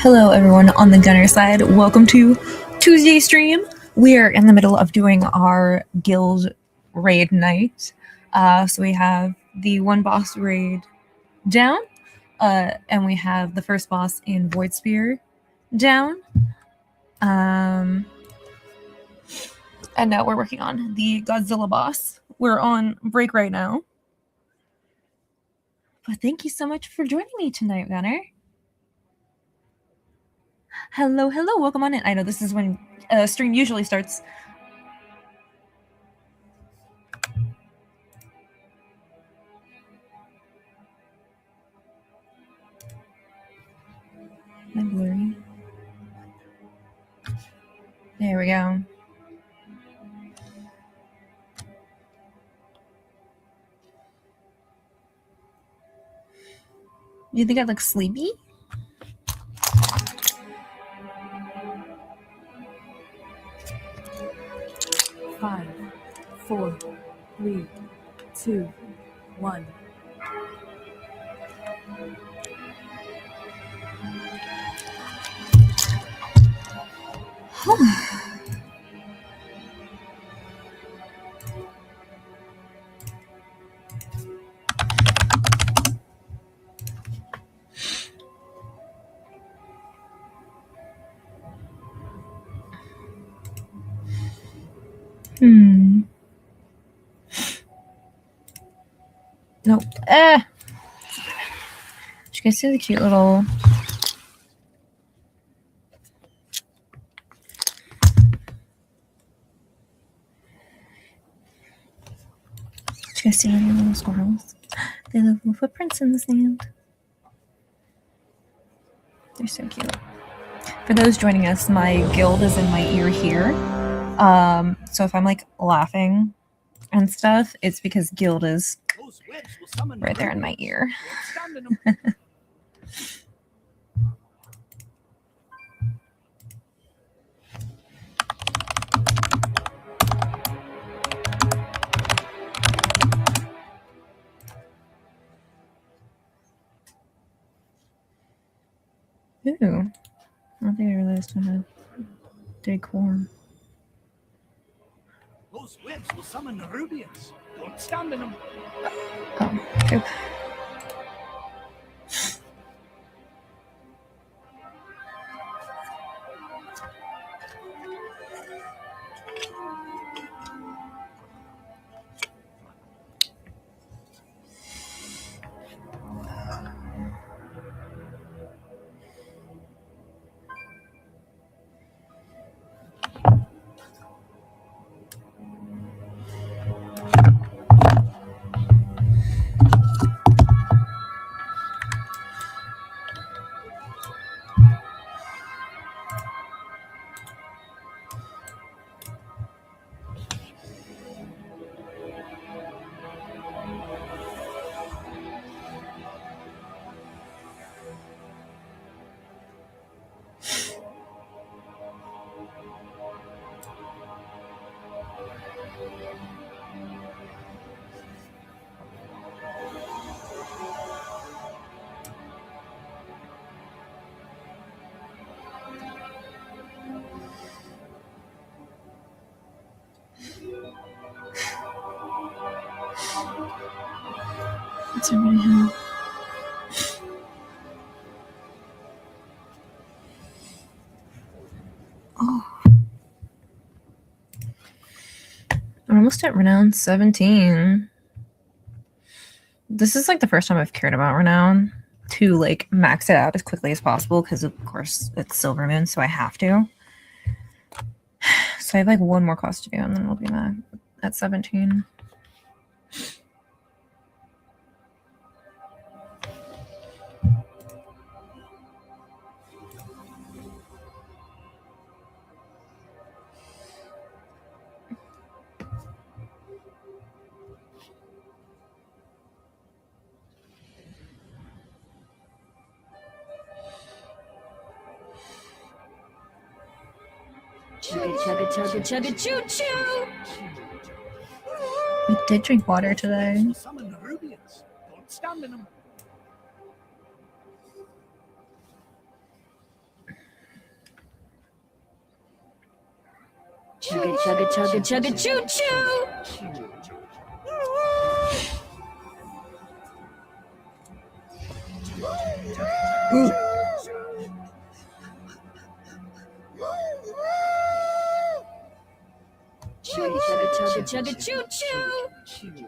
Hello everyone on the gunner side, welcome to Tuesday stream. We are in the middle of doing our guild raid night. So we have the one boss raid down, and we have the first boss in Void Spear down. And now we're working on the Godzilla boss. We're on break right now. But thank you so much for joining me tonight, Gunner. Hello, welcome on in. I know this is when stream usually starts. Am I blurry? There we go. Do you think I look sleepy? Five, 4, 3, 2, 1. Nope. Did you guys see the cute little... Did you guys see any little squirrels? They leave little footprints in the sand. They're so cute. For those joining us, my guild is in my ear here. So if I'm like laughing and stuff, it's because guild is right there in my ear. Ooh. I don't think I realized I had decor. Those webs will summon the Rubians. Don't stand in them. Oh, okay. What's everybody have? Oh. We're almost at Renown 17. This is like the first time I've cared about Renown to like max it out as quickly as possible because of course it's Silver Moon, so I have to. So I have like one more quest to do and then we'll be back at 17. Chugga, chugga, chugga, chugga, choo choo! We did drink water today. Summon the Rubians. Don't stand in them. Chugga chugga chugga chugga choo choo. Chugga chugga chugga choo choo.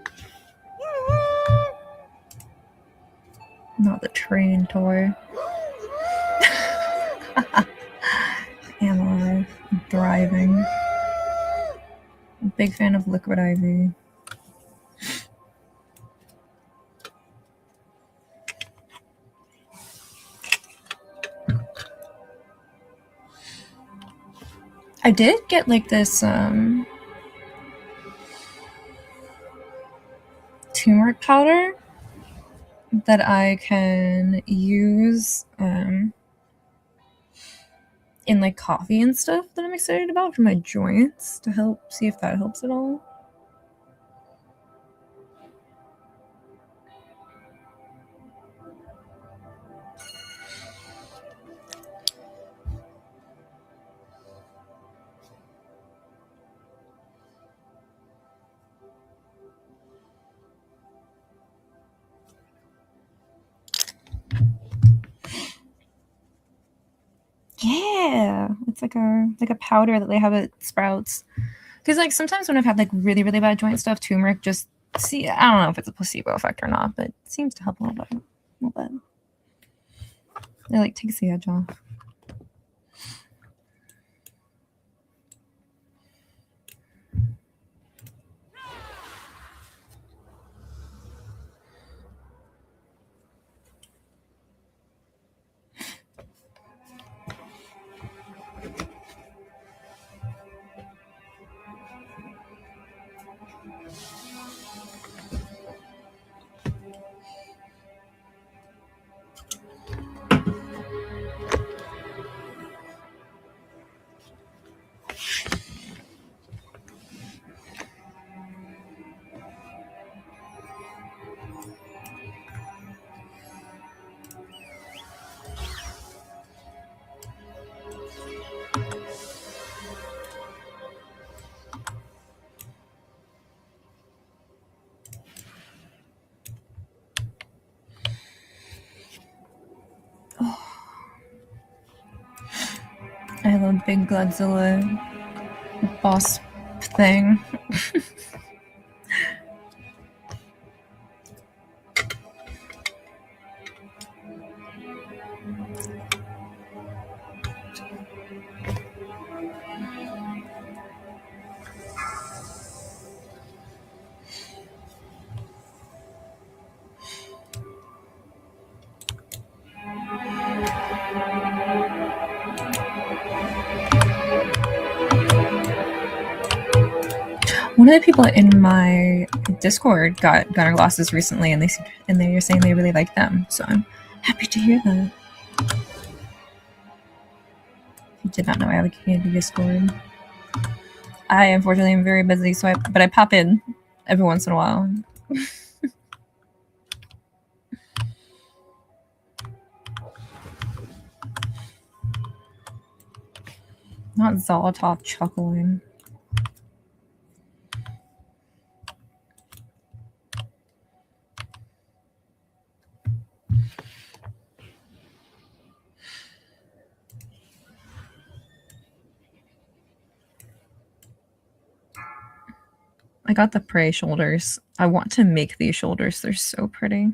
Not the train toy. Am alive. Thriving. Big fan of Liquid IV. I did get like this turmeric powder that I can use in like coffee and stuff that I'm excited about for my joints to help see if that helps at all. Yeah, it's like a powder that they have at Sprouts. Because like sometimes when I've had like really bad joint stuff, turmeric just I don't know if it's a placebo effect or not, but it seems to help a little bit. It like takes the edge off. I love big Godzilla boss thing. One of the people in my Discord got Gunner glasses recently, and they were saying they really like them. So I'm happy to hear that. If you did not know, I have a community Discord. I unfortunately am very busy, but I pop in every once in a while. Not Zolotov chuckling. I got the prey shoulders. I want to make these shoulders. They're so pretty.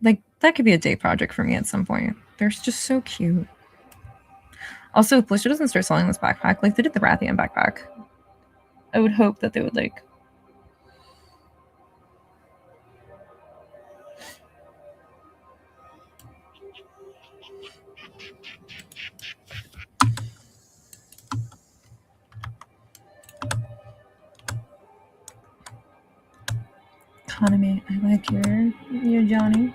Like, that could be a day project for me at some point. They're just so cute. Also, if Blizzard doesn't start selling this backpack, like they did the Rathian backpack, I would hope that they would like... Economy, I like your Johnny.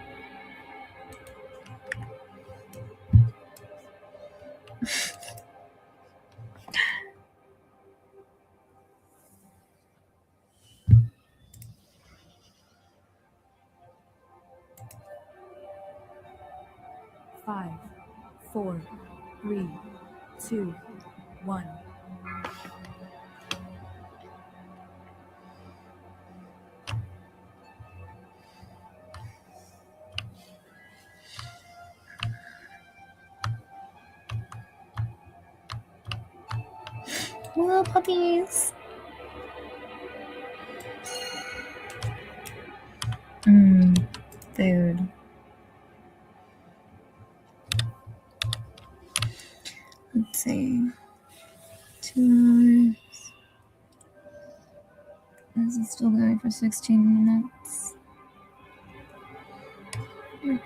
Five, four, three, two, 1. Little puppies. Food. Let's see. 2 hours. This is still going for 16 minutes. We're good.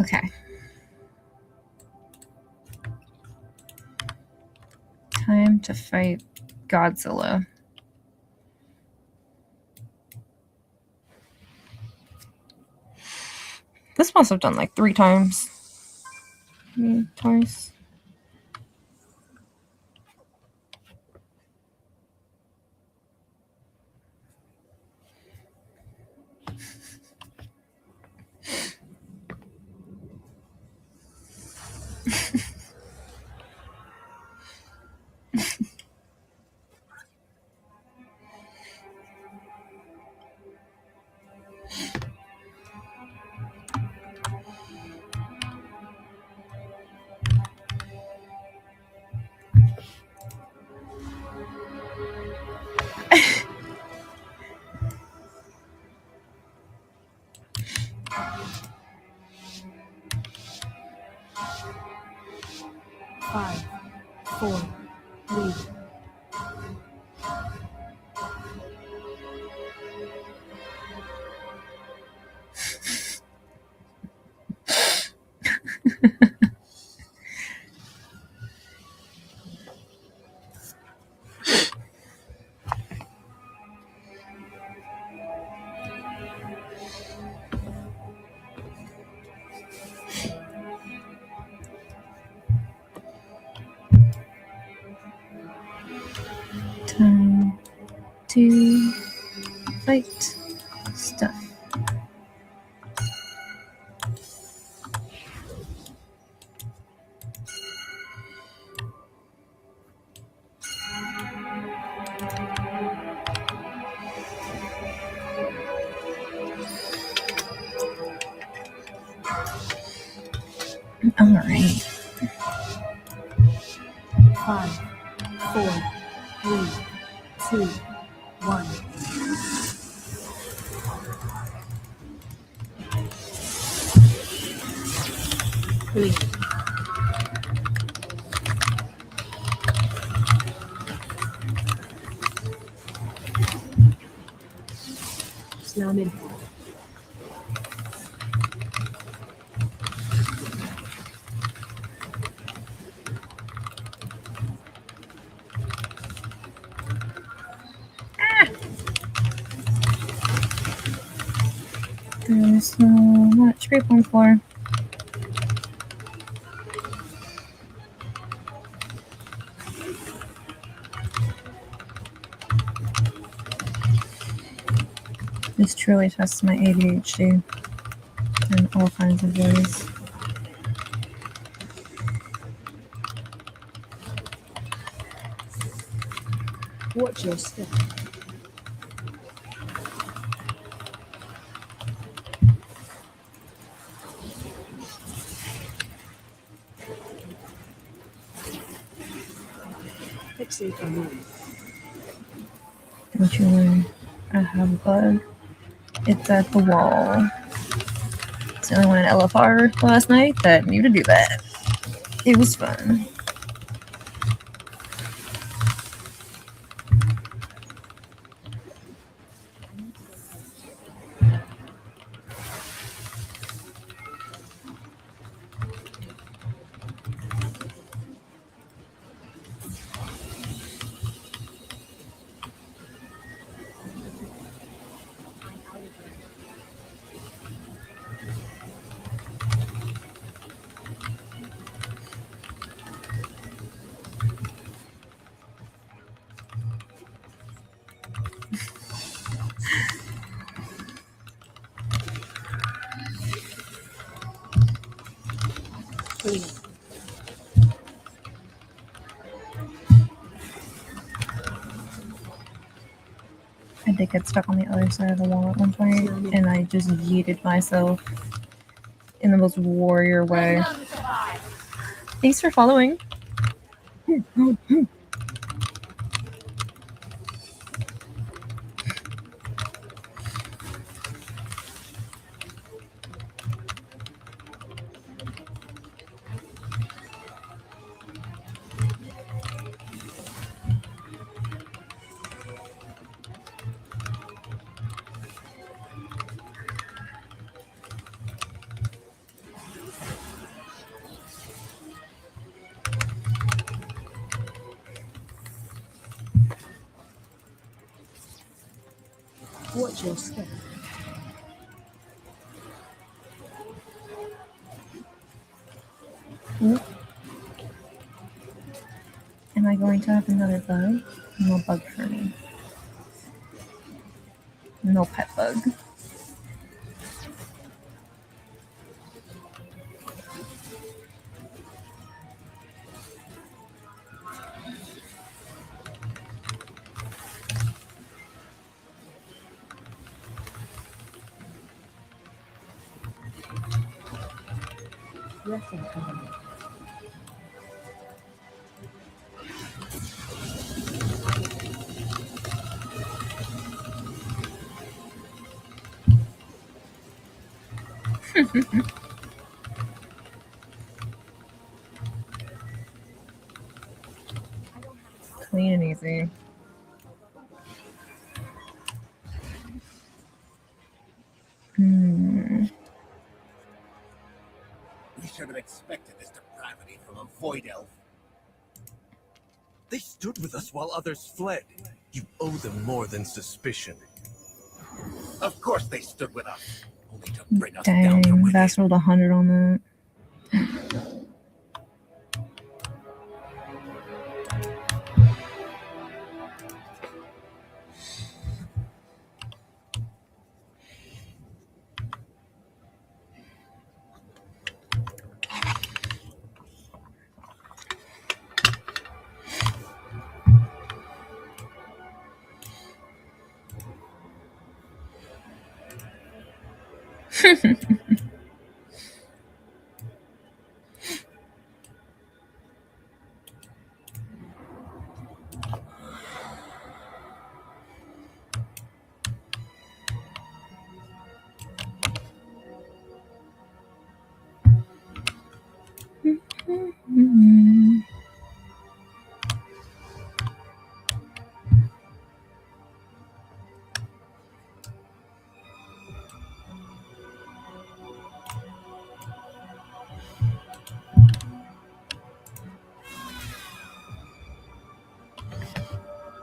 Okay. Time to fight Godzilla. This must have done like 3 times. Maybe twice. Five, four, three. Time to fight stuff. All right. 5, 4, 3, 2, 1. Clear. Slam in. There's so much 3.4. This truly tests my ADHD in all kinds of ways. Watch your step. Fixate on me. Don't you worry. I have a bug. It's at the wall. It's the only one in LFR last night that knew to do that. It was fun. I did get stuck on the other side of the wall at one point, and I just yeeted myself in the most warrior way. Thanks for following. Watch your step. Am I going to have another bug? No bug for me. No pet bug. Breath and cover. Clean and easy. We should have expected this depravity from a void elf. They stood with us while others fled. You owe them more than suspicion. Of course they stood with us, only to bring us down to Dang, within. Vass rolled 100 on that.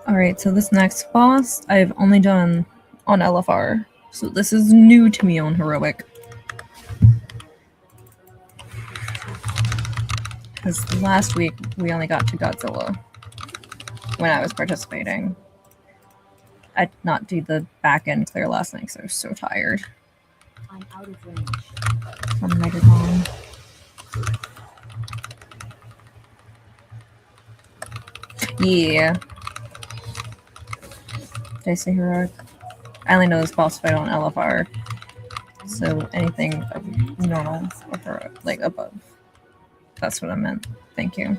Alright, so this next boss I've only done on LFR. So this is new to me on Heroic. Because last week we only got to Godzilla when I was participating. I did not do the back end clear last night because I was so tired I'm out of range. from Megaton. Yeah. Did I say Heroic? I only know this boss fight on LFR. So anything normal or Heroic, like above. That's what I meant. Thank you.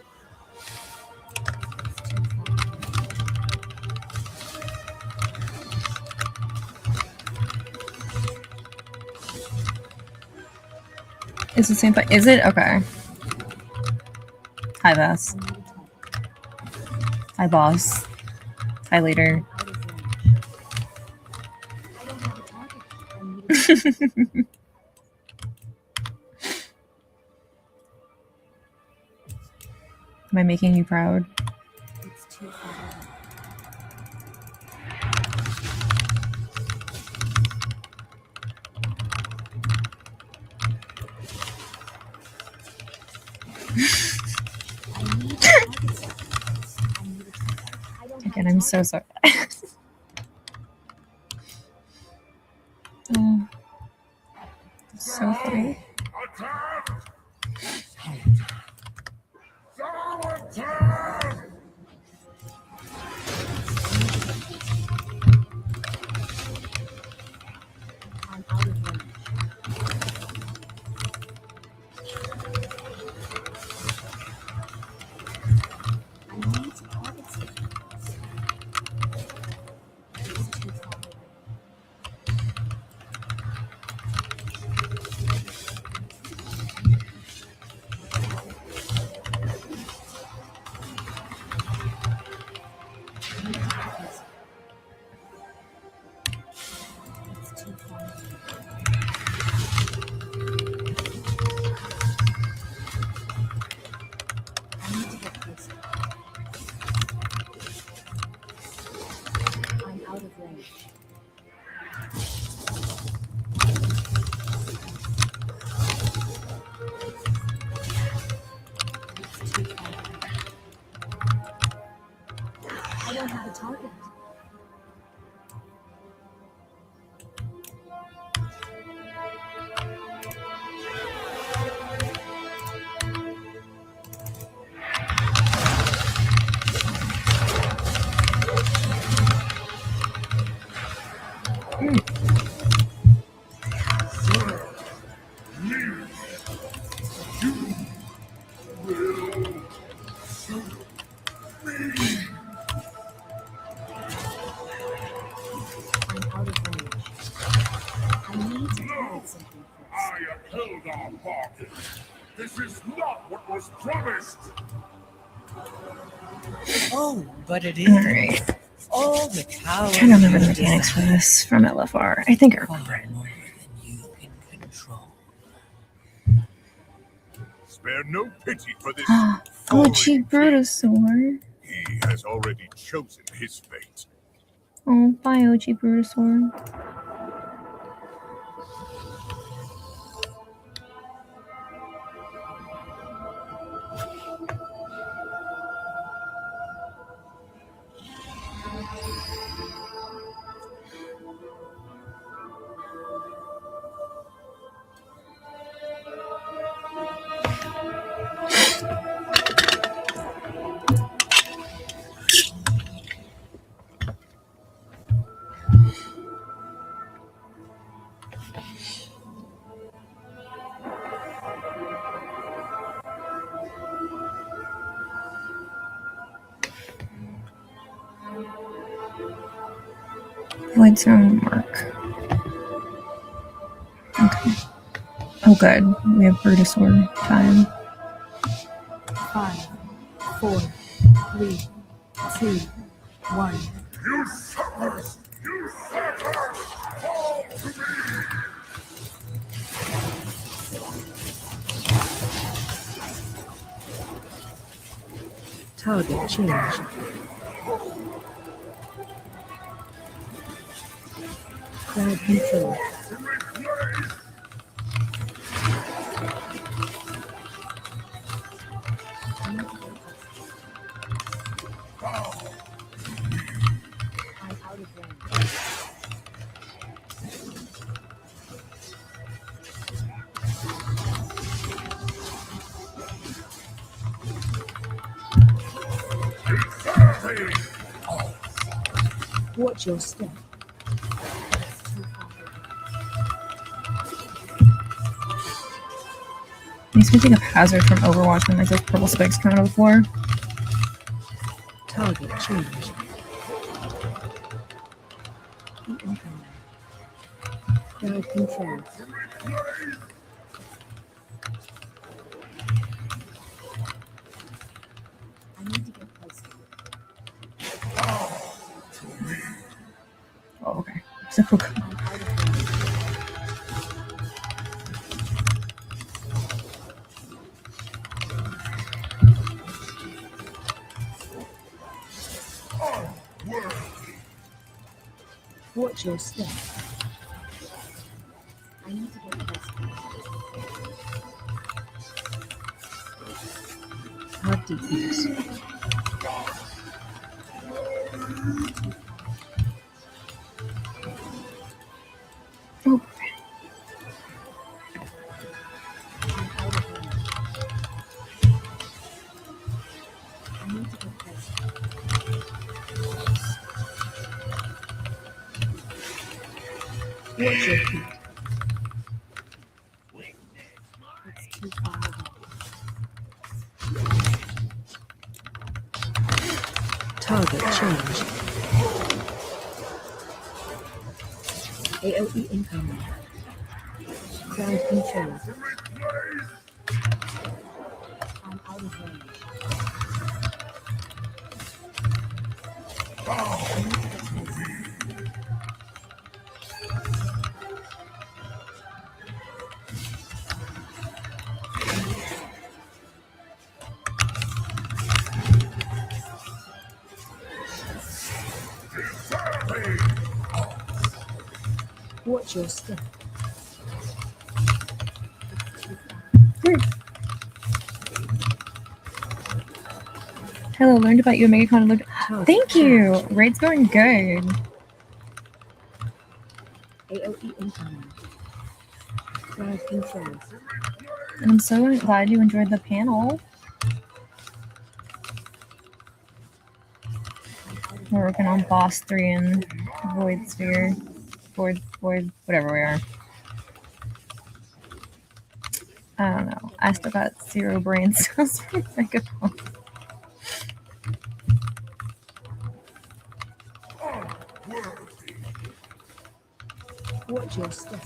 It's the same fight. Is it? Okay. Hi, Vass. Hi, boss. Hi, leader. Out of range. I don't have a target. I need a Am I making you proud? It's too far away. I need targets. I need a target. I don't have Again, a I'm so target. sorry. Oh, so funny. out of range. I need to target something. It's too far away. It's too far away. I need to get closer. I'm out of range. It's too far away. I don't have a target. I'm out of range. I need to target something first. I upheld our bargain. This is not what was promised. Oh, but it is. Alright. All the power. Trying to remember the you mechanics for desire. this from LFR. I think I remember Far it. more than you can control. Spare no pity for this. Oh, fallen cheap king. Brutosaur. He has already chosen his fate. Oh, bye, OG Brutosaur. Void Zone mark. Okay. Oh, good. We have Brutosaur time. 5, 4, 3, 2, 1. You suckers! You suckers! Fall to me! Target changed. Crowd control. Replay! I'm out of range. Watch your step. Makes me think of Hazard from Overwatch when like those purple spikes come out of the floor. Target changed. Keep incoming. Crowd control. I need to get closer. Oh, okay. So cool. I'm out of range. Watch your step. I need to get closer. Hard defense. Oh, I'm out of range. I need to get closer. Watch your feet. Target change. AOE incoming. Ground control. I'm out of range. Watch your step. Hello, learned about you at MegaCon. Look, thank you. Raid's going good. AOE incoming. Ground control. And I'm so glad you enjoyed the panel. We're working on Boss 3 and Void Sphere. Void, whatever we are. I don't know. I still got 0 brain cells for MegaCon. Watch your step.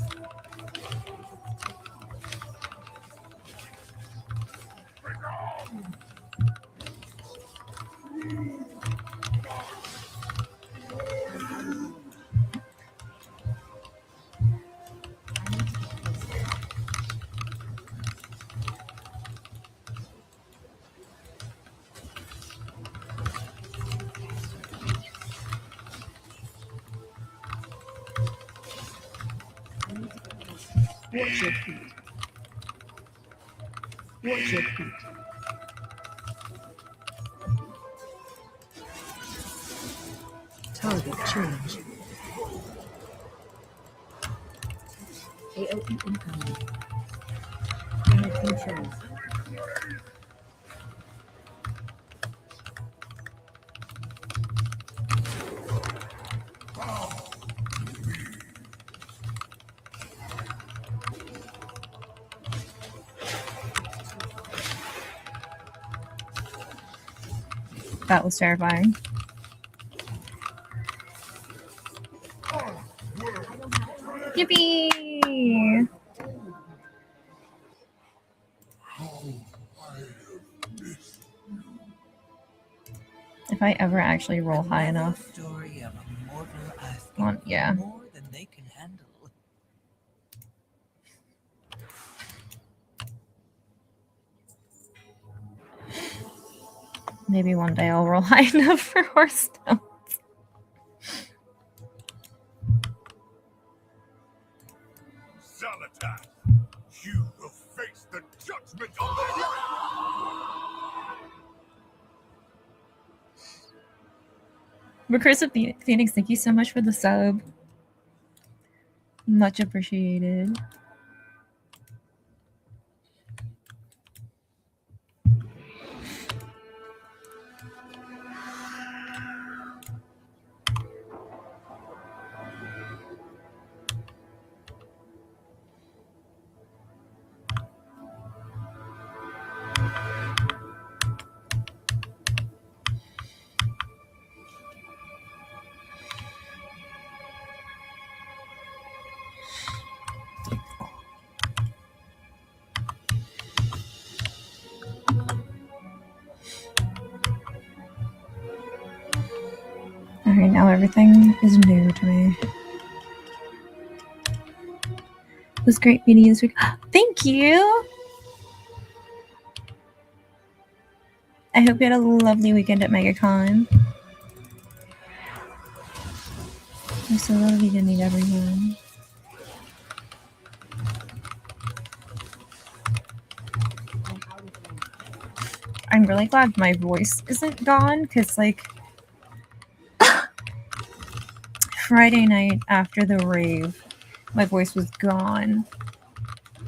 Watch your feet. Watch your feet. Target change. AOE incoming. Ground control. That was terrifying. Yippee! If I ever actually roll high enough. Story of a mortal asking On, yeah. more than they can handle. Maybe one day I'll roll high enough for horse stones. Zalatat, you will face the judgment of the Recursive Phoenix, thank you so much for the sub. Much appreciated. Alright, now everything is new to me. It was great meeting you this week. Thank you! I hope you had a lovely weekend at MegaCon. I'm so lovely to meet everyone. I'm really glad my voice isn't gone, because, like, Friday night after the rave, my voice was gone.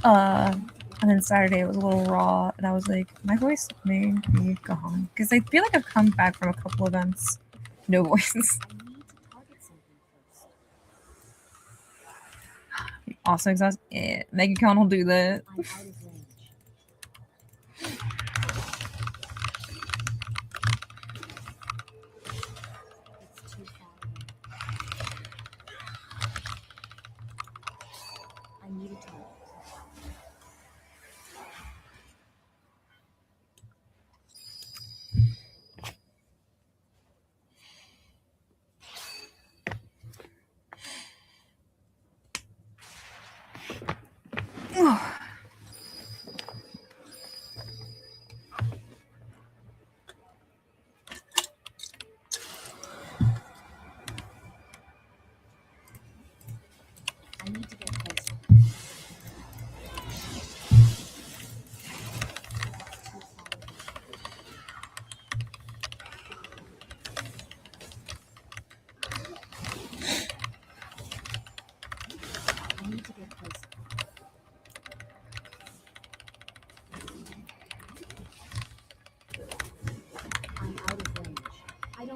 And then Saturday it was a little raw, and I was like, my voice may be gone. Because I feel like I've come back from a couple events. No voice. I need to target something first. Also exhausted. Yeah, MegaCon will do that. I'm out of range.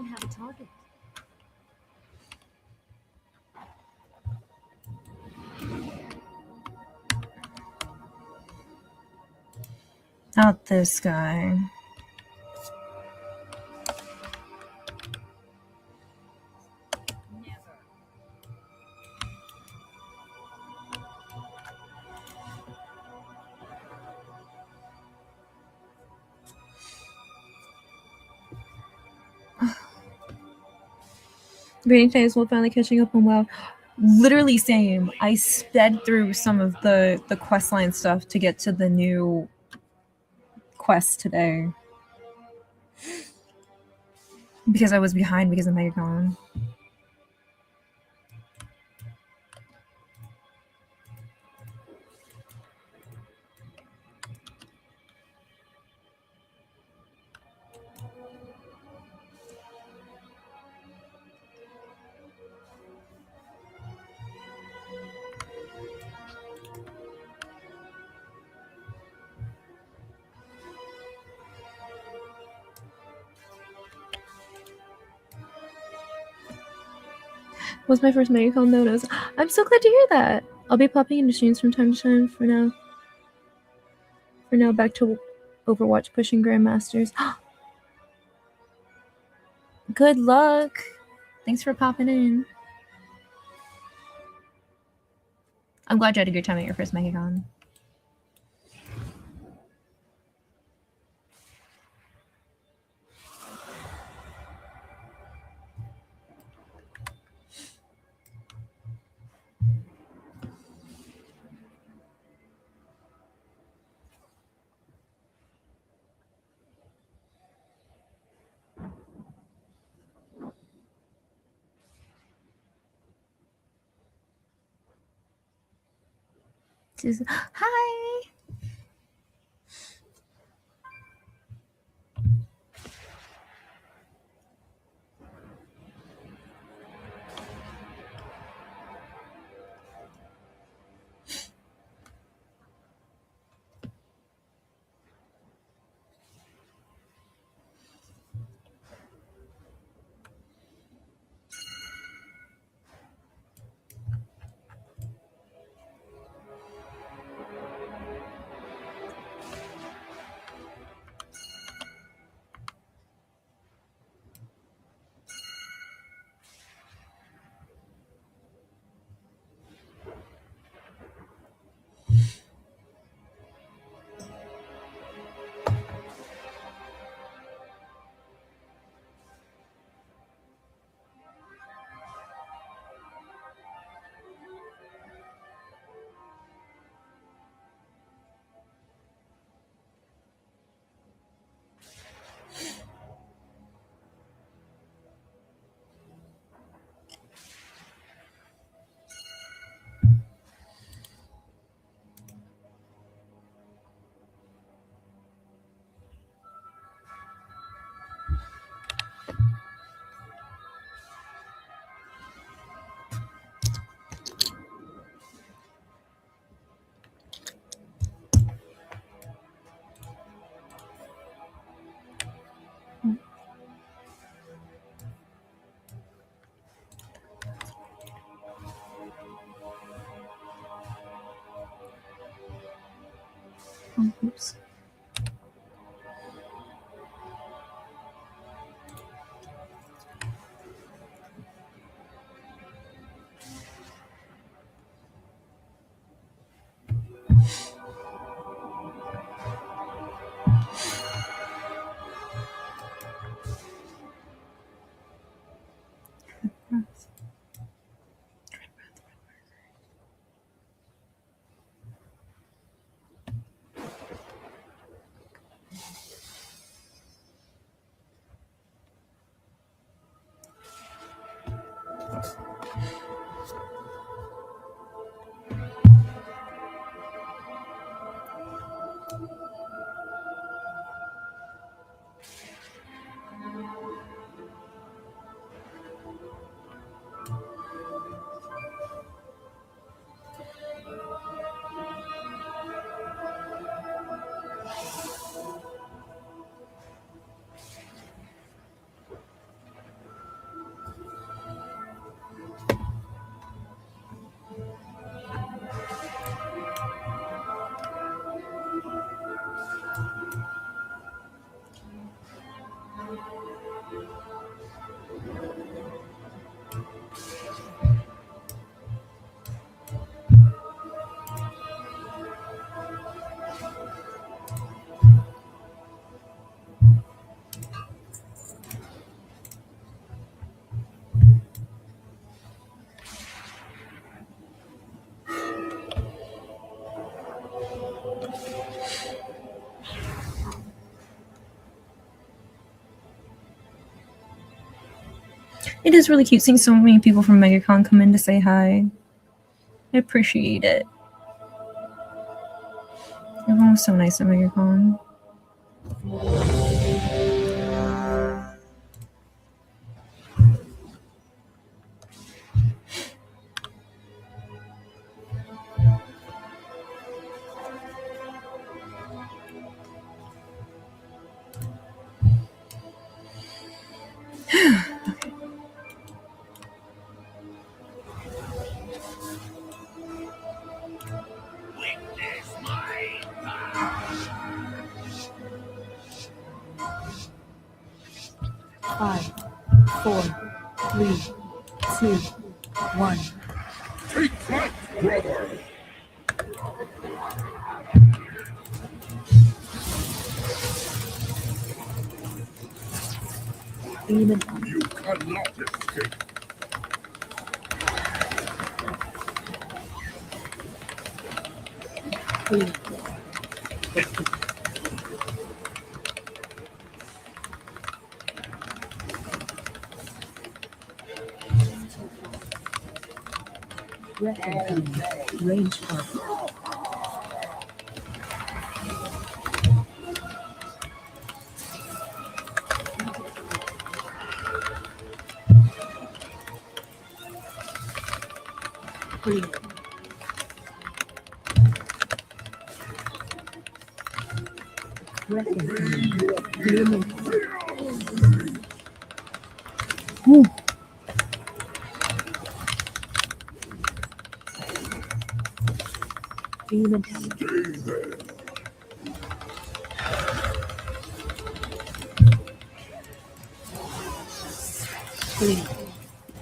don't have a target. Not this guy. Never. Rating days will finally catching up on WoW. Literally same. I sped through some of the questline stuff to get to the new quest today. Because I was behind because of MegaCon. Was my first MegaCon notice. I'm so glad to hear that. I'll be popping into streams from time to time for now. For now, back to Overwatch pushing Grandmasters. Good luck. Thanks for popping in. I'm glad you had a good time at your first MegaCon. Hi. Oops. It is really cute seeing so many people from MegaCon come in to say hi. I appreciate it. Everyone was so nice at MegaCon. Five, 4, 3, 2, 1. Take that, brother! Demon You cannot escape. clean. Weapon range up. Clean. Weapon demon. Demon. Clean.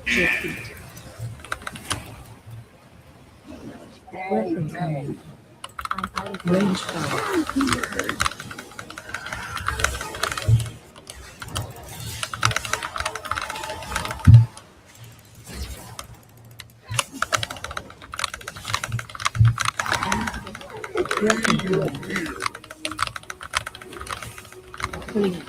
Defeat. Weapon coming. I'm out of range fire. Weapon coming. Clean.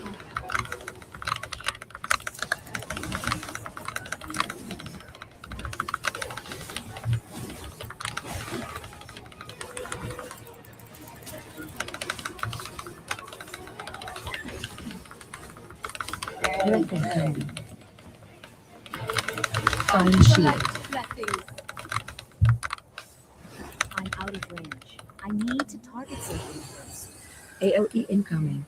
Weapon coming. Fine shield. I'm out of range. I need to target something first. AOE incoming.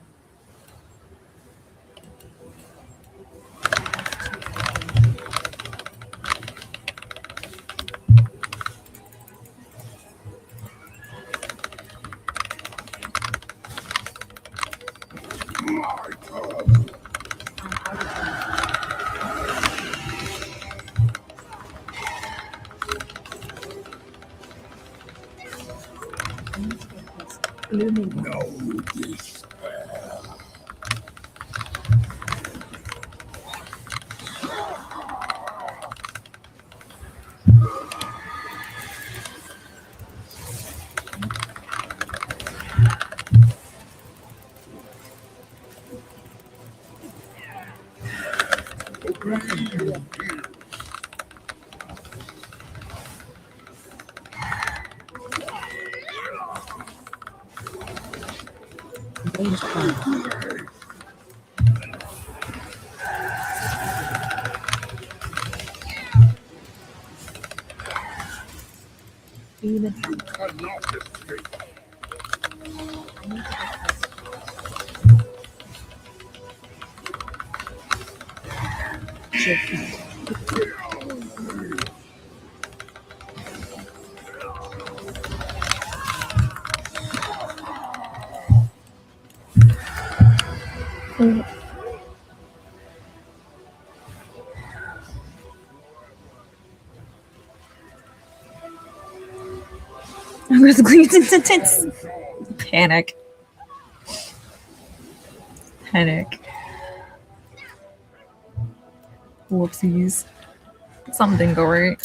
My turn. I'm out of range. I need to get this blooming one. No despair. Weapon coming. Range fire. Demon. You cannot escape. I need to get this. Defeat. with gleams into tits. Panic. Whoopsies. Something didn't go right.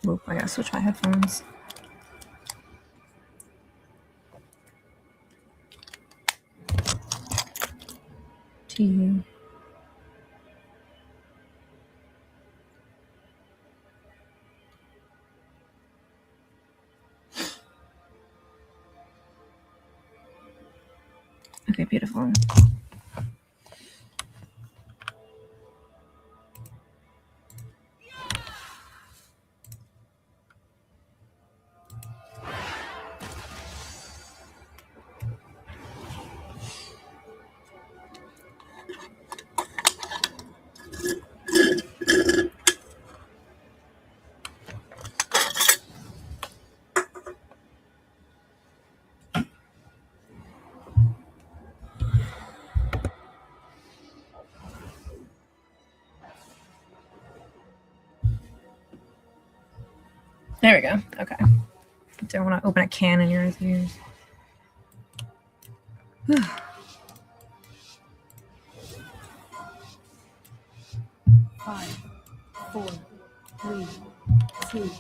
Whoop, I gotta switch my headphones. TV. Okay, beautiful. There we go. Okay. Don't want to open a can in your ears. 5, 4, 3, 2.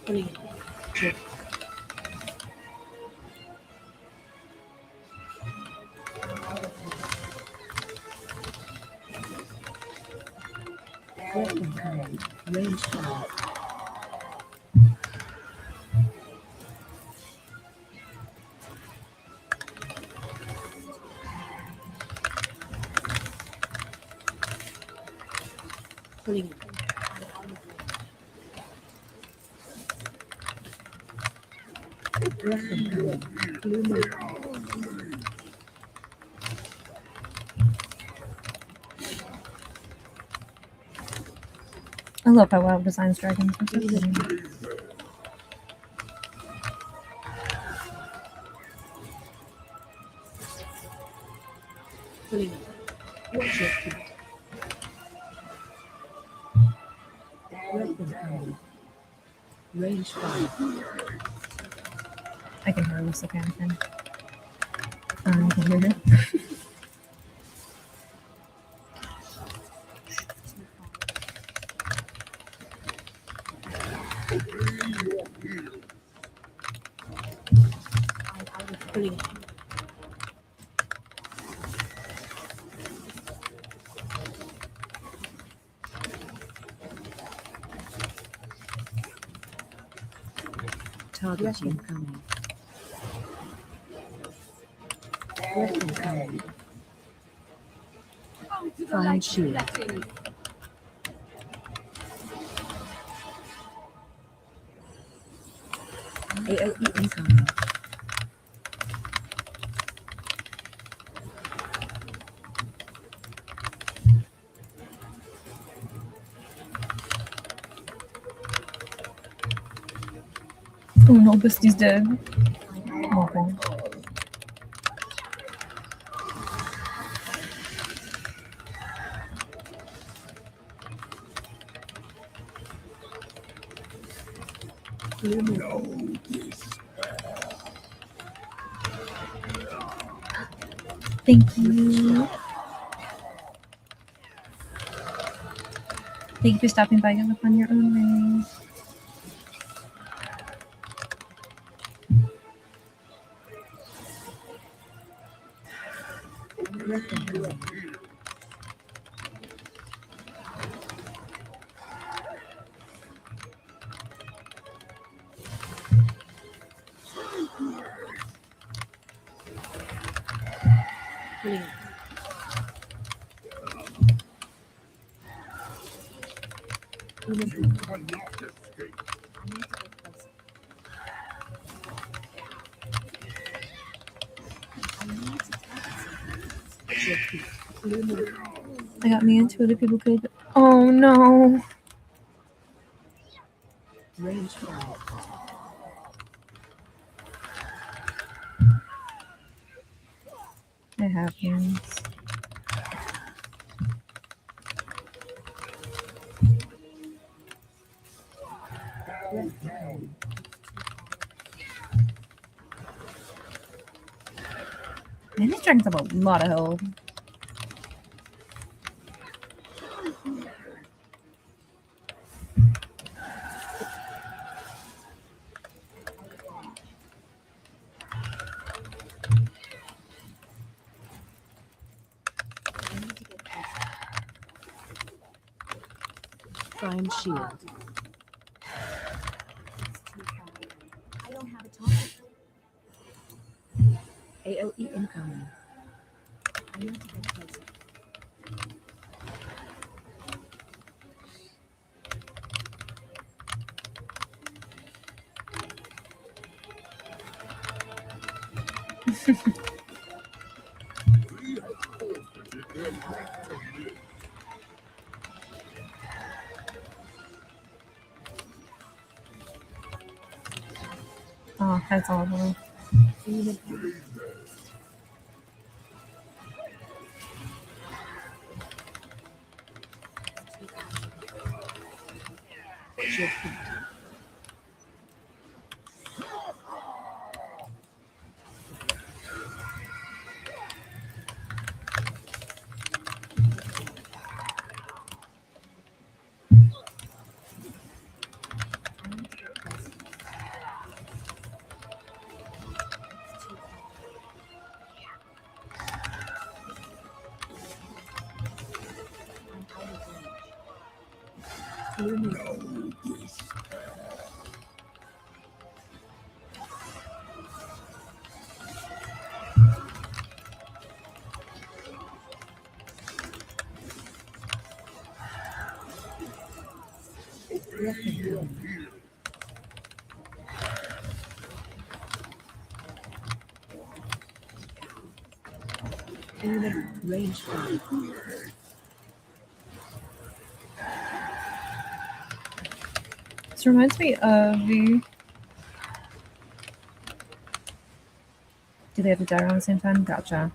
Three, two. Weapon coming. Range 5. Pulling it. Weapon coming. Blue mark. I love how Wild designs dragons. They're so pretty. Pulling it. Watch your feet. Weapon coming. Range 5. I can hear this. Okay, I can hear it. Pulling it. Target incoming. Weapon coming. Find shield. AOE incoming. Oh no, Busty's dead. Okay. Thank you. Thank you for stopping by and look on your own way. Clear. Unit You ready. cannot escape. I need to get closer. I need to target something first. Shield feet. Blue moon. I got me into it if people could. Oh no. Range 5. It happens. Man, this dragon's have a lot of health. I need to get closer. Find shield. It's too far. I don't have a target. AOE incoming. I need to get closer. We have forfeited their right to live. Oh, that's awful. Unit Stay there. shield feet. I need to get closer. It's too far. I'm out of range. Blue moon. Weapon. Unit range 5. This reminds me of the. Do they have to die around the same time? Gotcha.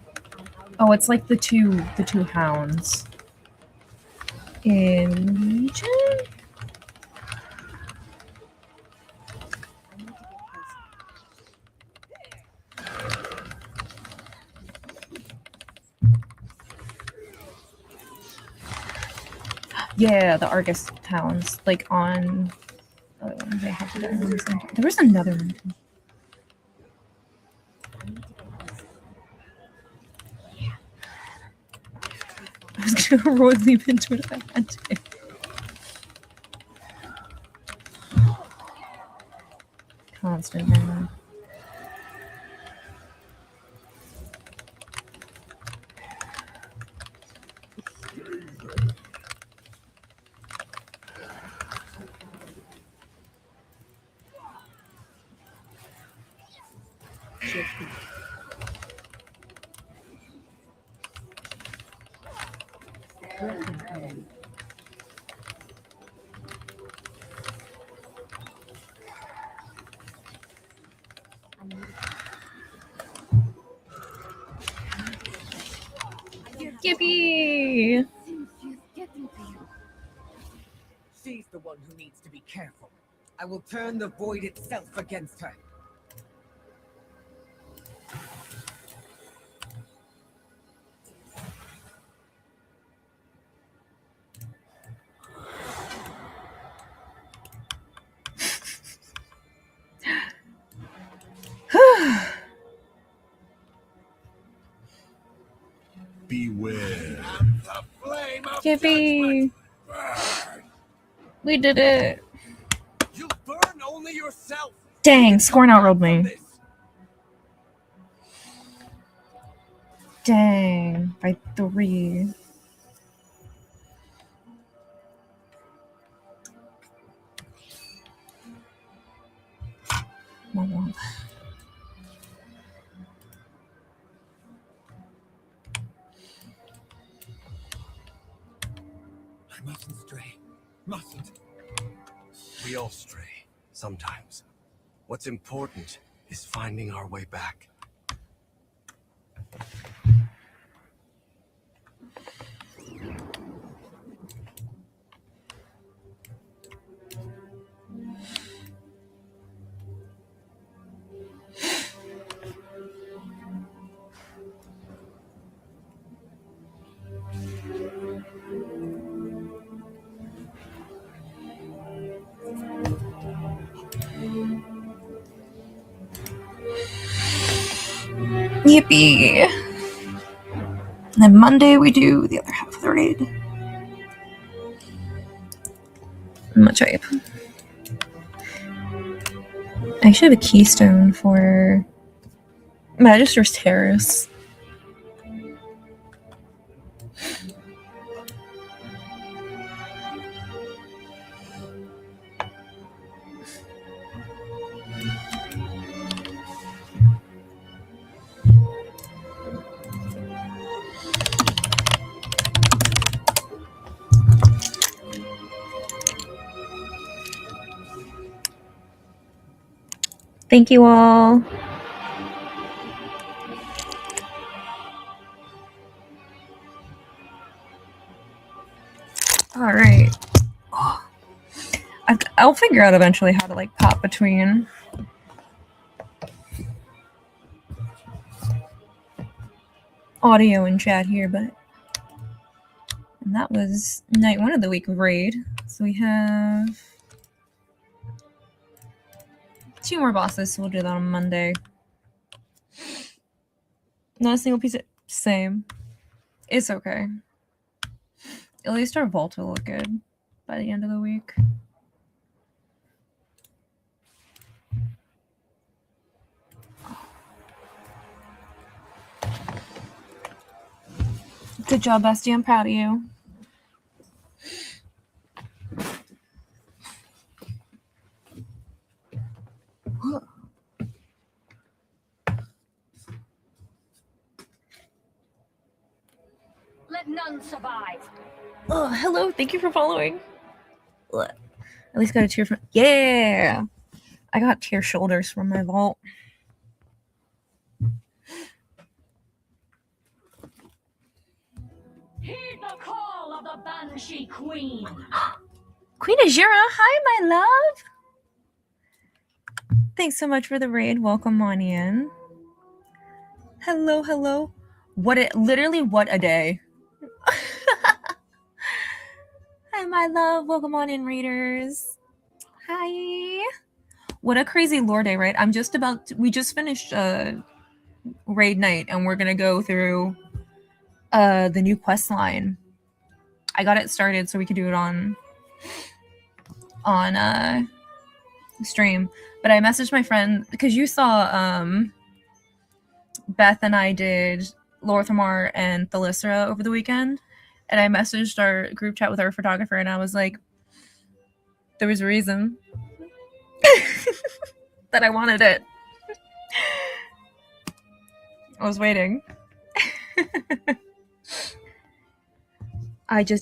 Oh, it's like the two hounds. In Legion? I need to get closer. Yeah, the Argus hounds. Like on. They have to die around the same time. There was another one. I need to get closer. I was gonna heroic leap into it if I had to. Constant man. Shield feet. Weapon coming. I need Yippee! She's the one who needs to be careful. I will turn the void itself against her. Beware. The flame of Yippee! judgment. Burn. We did it! You burn only yourself. Dang, Scorn outrolled me. This. Dang, by 3. Oh, I mustn't stray. Mustn't. We all stray, sometimes. What's important is finding our way back. yippee! And then Monday we do the other half of the raid. Much hype. I actually have a keystone for Magister's Terrace. Thank you all. All right. Oh. I'll figure out eventually how to like pop between audio and chat here, but and that was night 1 of the week of raid. So we have 2 more bosses, so we'll do that on Monday. Not a single piece of same. It's okay. At least our vault will look good by the end of the week. Good job, bestie. I'm proud of you. Let none survive. Oh, hello. Thank you for following. Ugh. At least got a tear from. Yeah. I got tear shoulders from my vault. Heed the call of the Banshee Queen. Queen Azura, hi, my love. Thanks so much for the raid. Welcome on in. Hello, hello. Literally what a day. Hi, my love. Welcome on in, raiders. Hi. What a crazy lore day, right? We just finished raid night and we're gonna go through the new quest line. I got it started so we could do it on stream. But I messaged my friend because you saw Beth and I did Lorthamar and Thalyssra over the weekend, and I messaged our group chat with our photographer and I was like, there was a reason that I wanted it. I was waiting.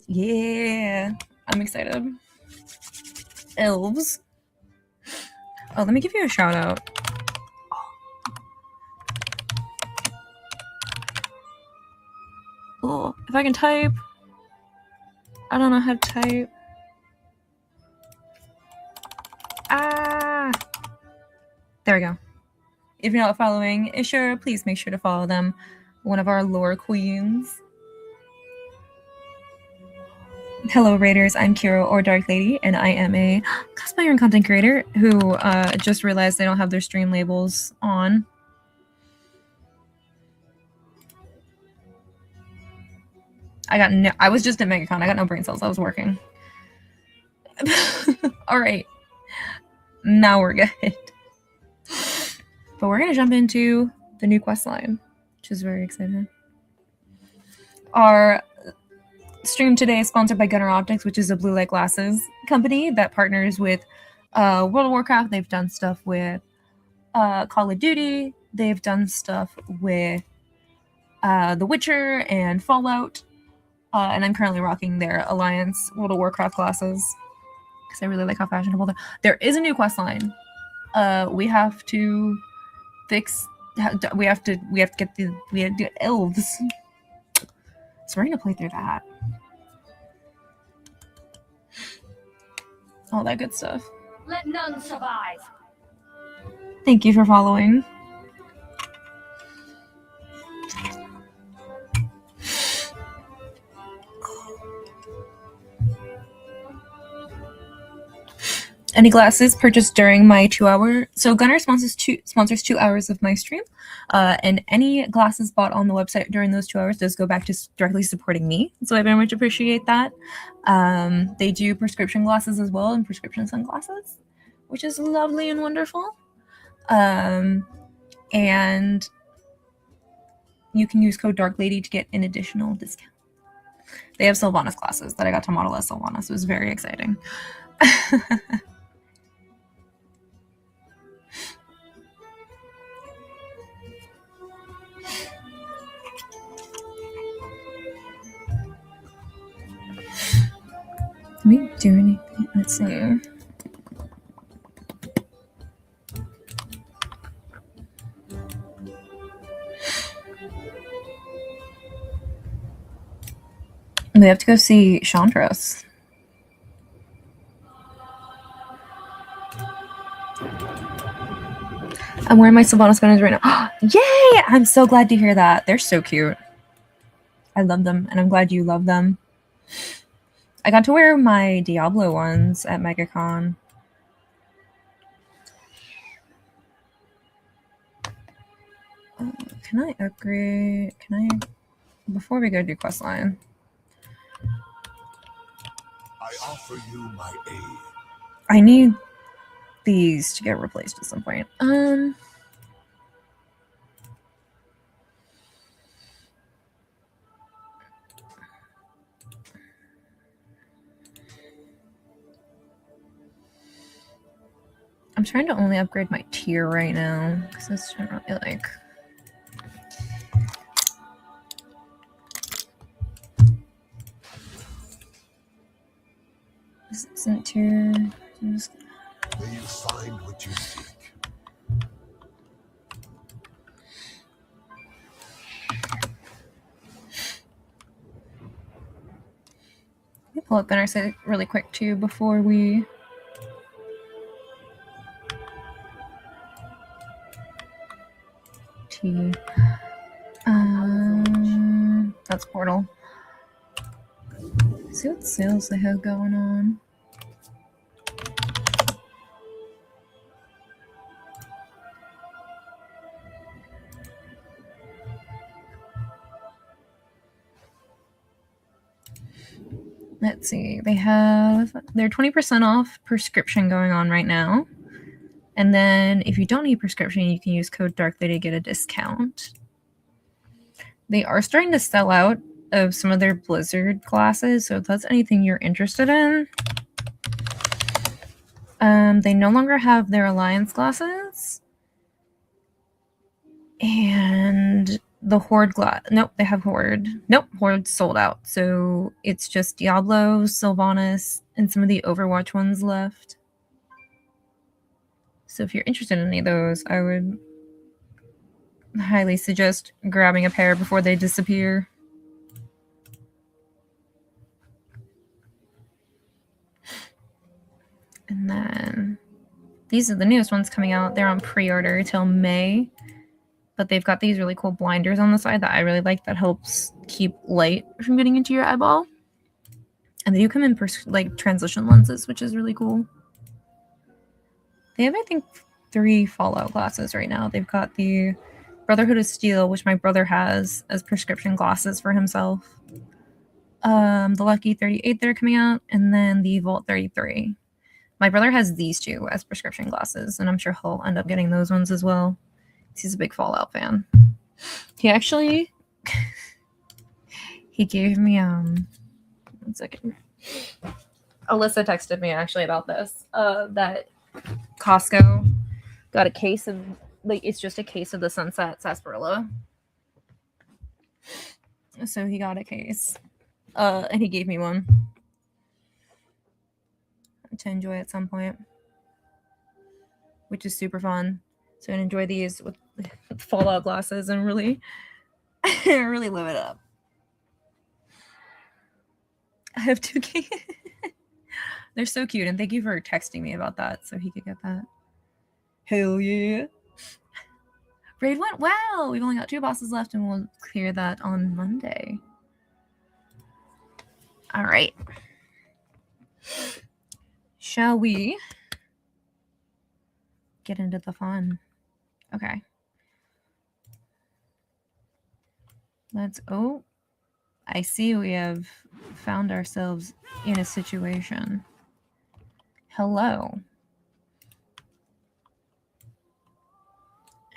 Yeah, I'm excited. Elves. Oh, let me give you a shout out. Oh, if I can type. I don't know how to type. Ah! There we go. If you're not following Ishura, please make sure to follow them. One of our lore queens. Hello, Raiders. I'm Kiro, or Dark Lady, and I am a cosplayer and content creator who just realized they don't have their stream labels on. I was just at MegaCon. I got no brain cells. I was working. All right. Now we're good. But we're going to jump into the new quest line, which is very exciting. Our stream today is sponsored by Gunner Optics, which is a blue light glasses company that partners with World of Warcraft. They've done stuff with Call of Duty. They've done stuff with The Witcher and Fallout. And I'm currently rocking their Alliance World of Warcraft glasses because I really like how fashionable they're. There is a new quest line. We have to fix. We have to get the elves. So we're gonna play through that. All that good stuff. Let none survive. Thank you for following. Any glasses purchased during my 2 hour. So Gunner sponsors 2 hours of my stream. And any glasses bought on the website during those 2 hours does go back to directly supporting me. So I very much appreciate that. They do prescription glasses as well and prescription sunglasses, which is lovely and wonderful. And you can use code DarkLady to get an additional discount. They have Sylvanas glasses that I got to model as Sylvanas. So it was very exciting. Let me do anything. Let's see. We have to go see Chandras. I'm wearing my Sylvanas gunners right now. Yay! I'm so glad to hear that. They're so cute. I love them, and I'm glad you love them. I got to wear my Diablo ones at MegaCon. Can I upgrade? Can I? Before we go do questline. I offer you my aid. I need these to get replaced at some point. I'm trying to only upgrade my tier right now because it's generally like. This isn't tier. I'm just... May you find what you seek. Let me pull up Gunner site really quick too before we. That's Portal. See what sales they have going on. Let's see. They have their 20% off prescription going on right now. And then if you don't need prescription, you can use code DarkLady to get a discount. They are starting to sell out of some of their Blizzard glasses, so if that's anything you're interested in. They no longer have their Alliance glasses. And the Horde glass. Nope, they have Horde. Nope, Horde's sold out. So it's just Diablo, Sylvanas, and some of the Overwatch ones left. So if you're interested in any of those, I would highly suggest grabbing a pair before they disappear. And then these are the newest ones coming out. They're on pre-order till May. But they've got these really cool blinders on the side that I really like that helps keep light from getting into your eyeball. And they do come in like transition lenses, which is really cool. They have, I think, 3 Fallout glasses right now. They've got the Brotherhood of Steel, which my brother has as prescription glasses for himself. The Lucky 38 that are coming out, and then the Volt 33. My brother has these 2 as prescription glasses, and I'm sure he'll end up getting those ones as well. He's a big Fallout fan. He actually He gave me 1 second. Alyssa texted me actually about this. That Costco got a case of, like, it's just a case of the Sunset Sarsaparilla. So he got a case. And he gave me one to enjoy at some point, which is super fun. So I can enjoy these with fallout glasses and really, really live it up. I have 2 kids. They're so cute, and thank you for texting me about that so he could get that. Hell yeah. Raid went well. We've only got 2 bosses left, and we'll clear that on Monday. All right. Shall we get into the fun? Okay. Let's. Oh, I see we have found ourselves in a situation. Hello.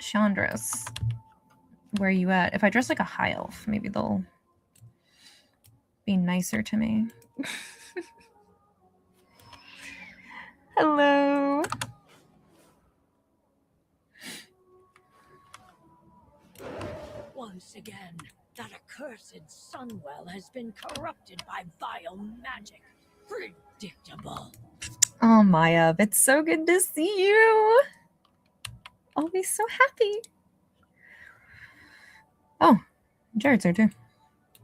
Chandras, where are you at? If I dress like a high elf, maybe they'll be nicer to me. Hello. Once again, that accursed Sunwell has been corrupted by vile magic. Predictable. Oh, Maya, it's so good to see you. I'll be so happy. Oh, Jared's there too.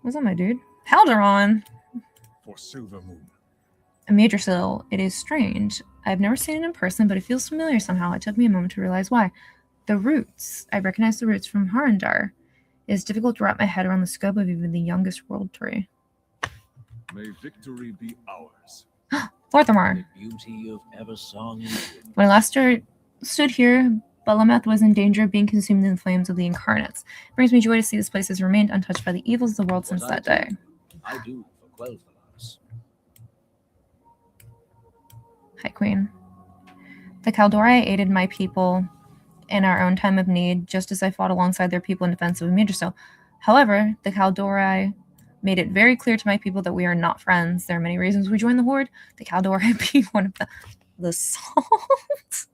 What's up, my dude? Halderon. For Silver Moon. A major seal. It is strange. I've never seen it in person, but it feels familiar somehow. It took me a moment to realize why. The roots. I recognize the roots from Harandar. It is difficult to wrap my head around the scope of even the youngest world tree. May victory be ours. Lorthamar. The beauty of Eversong. When I last stood here, Balameth was in danger of being consumed in the flames of the incarnates. It brings me joy to see this place has remained untouched by the evils of the world since that day. I do for Quel'Thalas. Hi, Queen. The Kaldori aided my people in our own time of need, just as I fought alongside their people in defense of Imidrisil. However, the Kaldori made it very clear to my people that we are not friends. There are many reasons we joined the Horde. The Kaldori being one of them. The salt.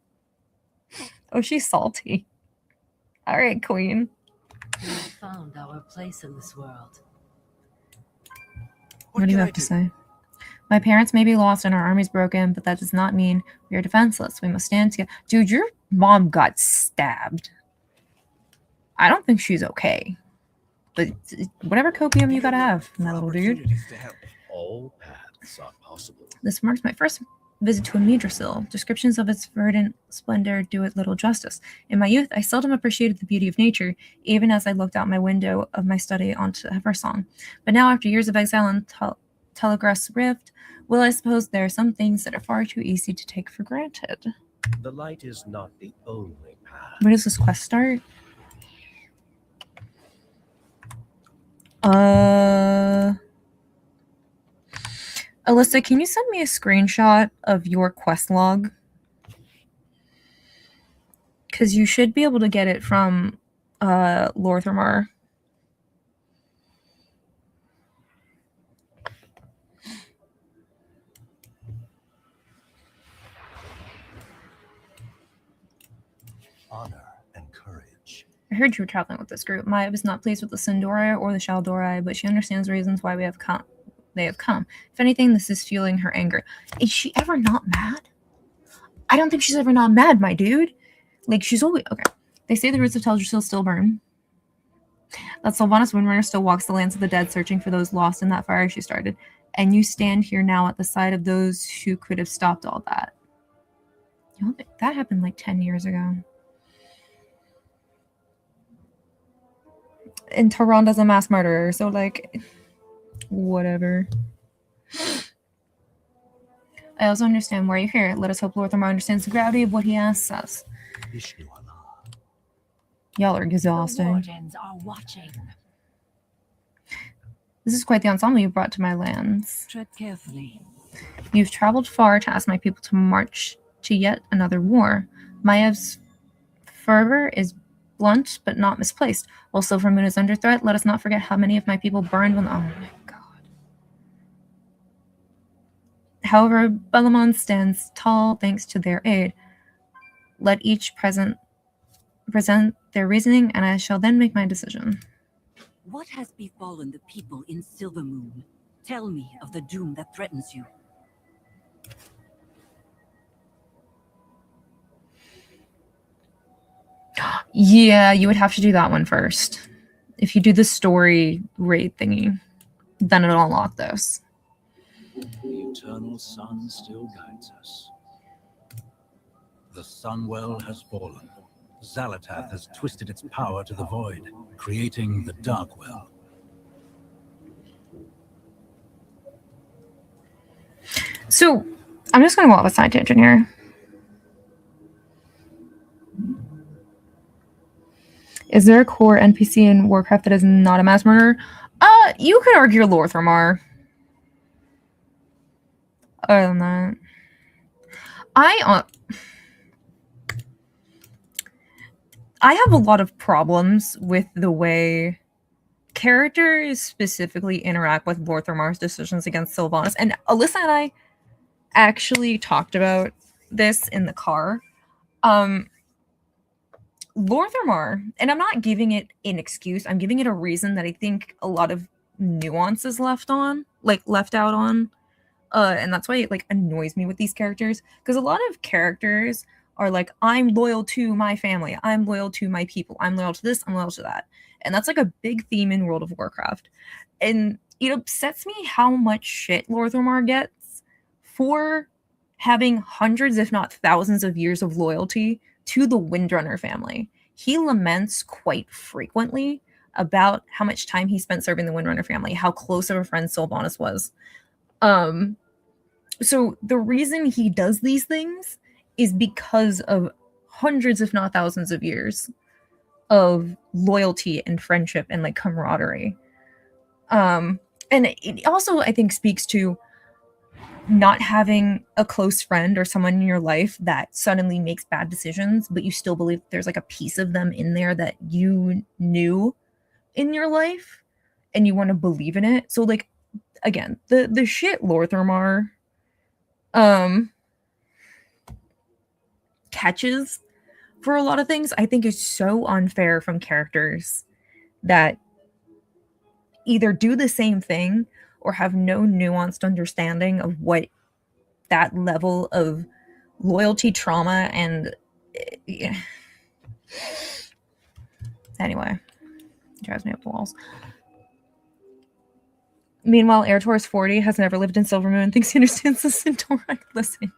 Oh, she's salty. All right, Queen. We have found our place in this world. What do you have to say? My parents may be lost and our army's broken, but that does not mean we are defenseless. We must stand together. Dude, your mom got stabbed. I don't think she's okay. But whatever copium you gotta have, my little dude. All paths are possible. This marks my first visit to Imidrisil. Descriptions of its verdant splendor do it little justice. In my youth, I seldom appreciated the beauty of nature, even as I looked out my window of my study onto Eversong. But now, after years of exile in Telegrass Rift, well, I suppose there are some things that are far too easy to take for granted. The light is not the only path. Where does this quest start? Alyssa, can you send me a screenshot of your quest log? Because you should be able to get it from Lorthamar. Honor and courage. I heard you were traveling with this group. Maya was not pleased with the Sindori or the Shaldori, but she understands the reasons why they have come. If anything, this is fueling her anger. Is she ever not mad? I don't think she's ever not mad, my dude. Like, she's always... Okay. They say the roots of Teldrassil still burn. That Sylvanas Windrunner still walks the lands of the dead, searching for those lost in that fire she started. And you stand here now at the side of those who could have stopped all that. You know, that happened like 10 years ago. And Tyrande a mass murderer, so like... Whatever. I also understand why you're here. Let us hope Lorthamar understands the gravity of what he asks us. Y'all are The exhausting. wardens are watching. This is quite the ensemble you brought to my lands. Tread carefully. You've traveled far to ask my people to march to yet another war. Maya's fervor is blunt, but not misplaced. While Silvermoon is under threat, let us not forget how many of my people burned when... Oh my god. However, Belamon stands tall thanks to their aid. Let each present their reasoning, and I shall then make my decision. What has befallen the people in Silvermoon? Tell me of the doom that threatens you. Yeah, you would have to do that one first. If you do the story raid thingy, then it'll unlock those. The eternal sun still guides us. The Sunwell has fallen. Xalatath has twisted its power to the void, creating the Darkwell. So, I'm just going to go off a side tangent here. Is there a core NPC in Warcraft that is not a mass murderer? You could argue Lorthramar. Other than that, I have a lot of problems with the way characters specifically interact with Lorthramar's decisions against Sylvanas. And Alyssa and I actually talked about this in the car. Lorthramar, and I'm not giving it an excuse, I'm giving it a reason that I think a lot of nuance is left out on. And that's why it like annoys me with these characters, because a lot of characters are like, I'm loyal to my family, I'm loyal to my people, I'm loyal to this, I'm loyal to that. And that's like a big theme in World of Warcraft. And it upsets me how much shit Lorthramar gets for having hundreds, if not thousands, of years of loyalty to the Windrunner family. He laments quite frequently about how much time he spent serving the Windrunner family, how close of a friend Sylvanas was. So the reason he does these things is because of hundreds, if not thousands, of years of loyalty and friendship and like camaraderie. And it also, I think, speaks to not having a close friend or someone in your life that suddenly makes bad decisions, but you still believe there's like a piece of them in there that you knew in your life and you want to believe in it. So like, again, the shit Lorthramar catches for a lot of things, I think is so unfair from characters that either do the same thing or have no nuanced understanding of what that level of loyalty, trauma, and anyway, it drives me up the walls. Meanwhile, Airtor's 40 has never lived in Silvermoon and thinks he understands the Centauri. Listen,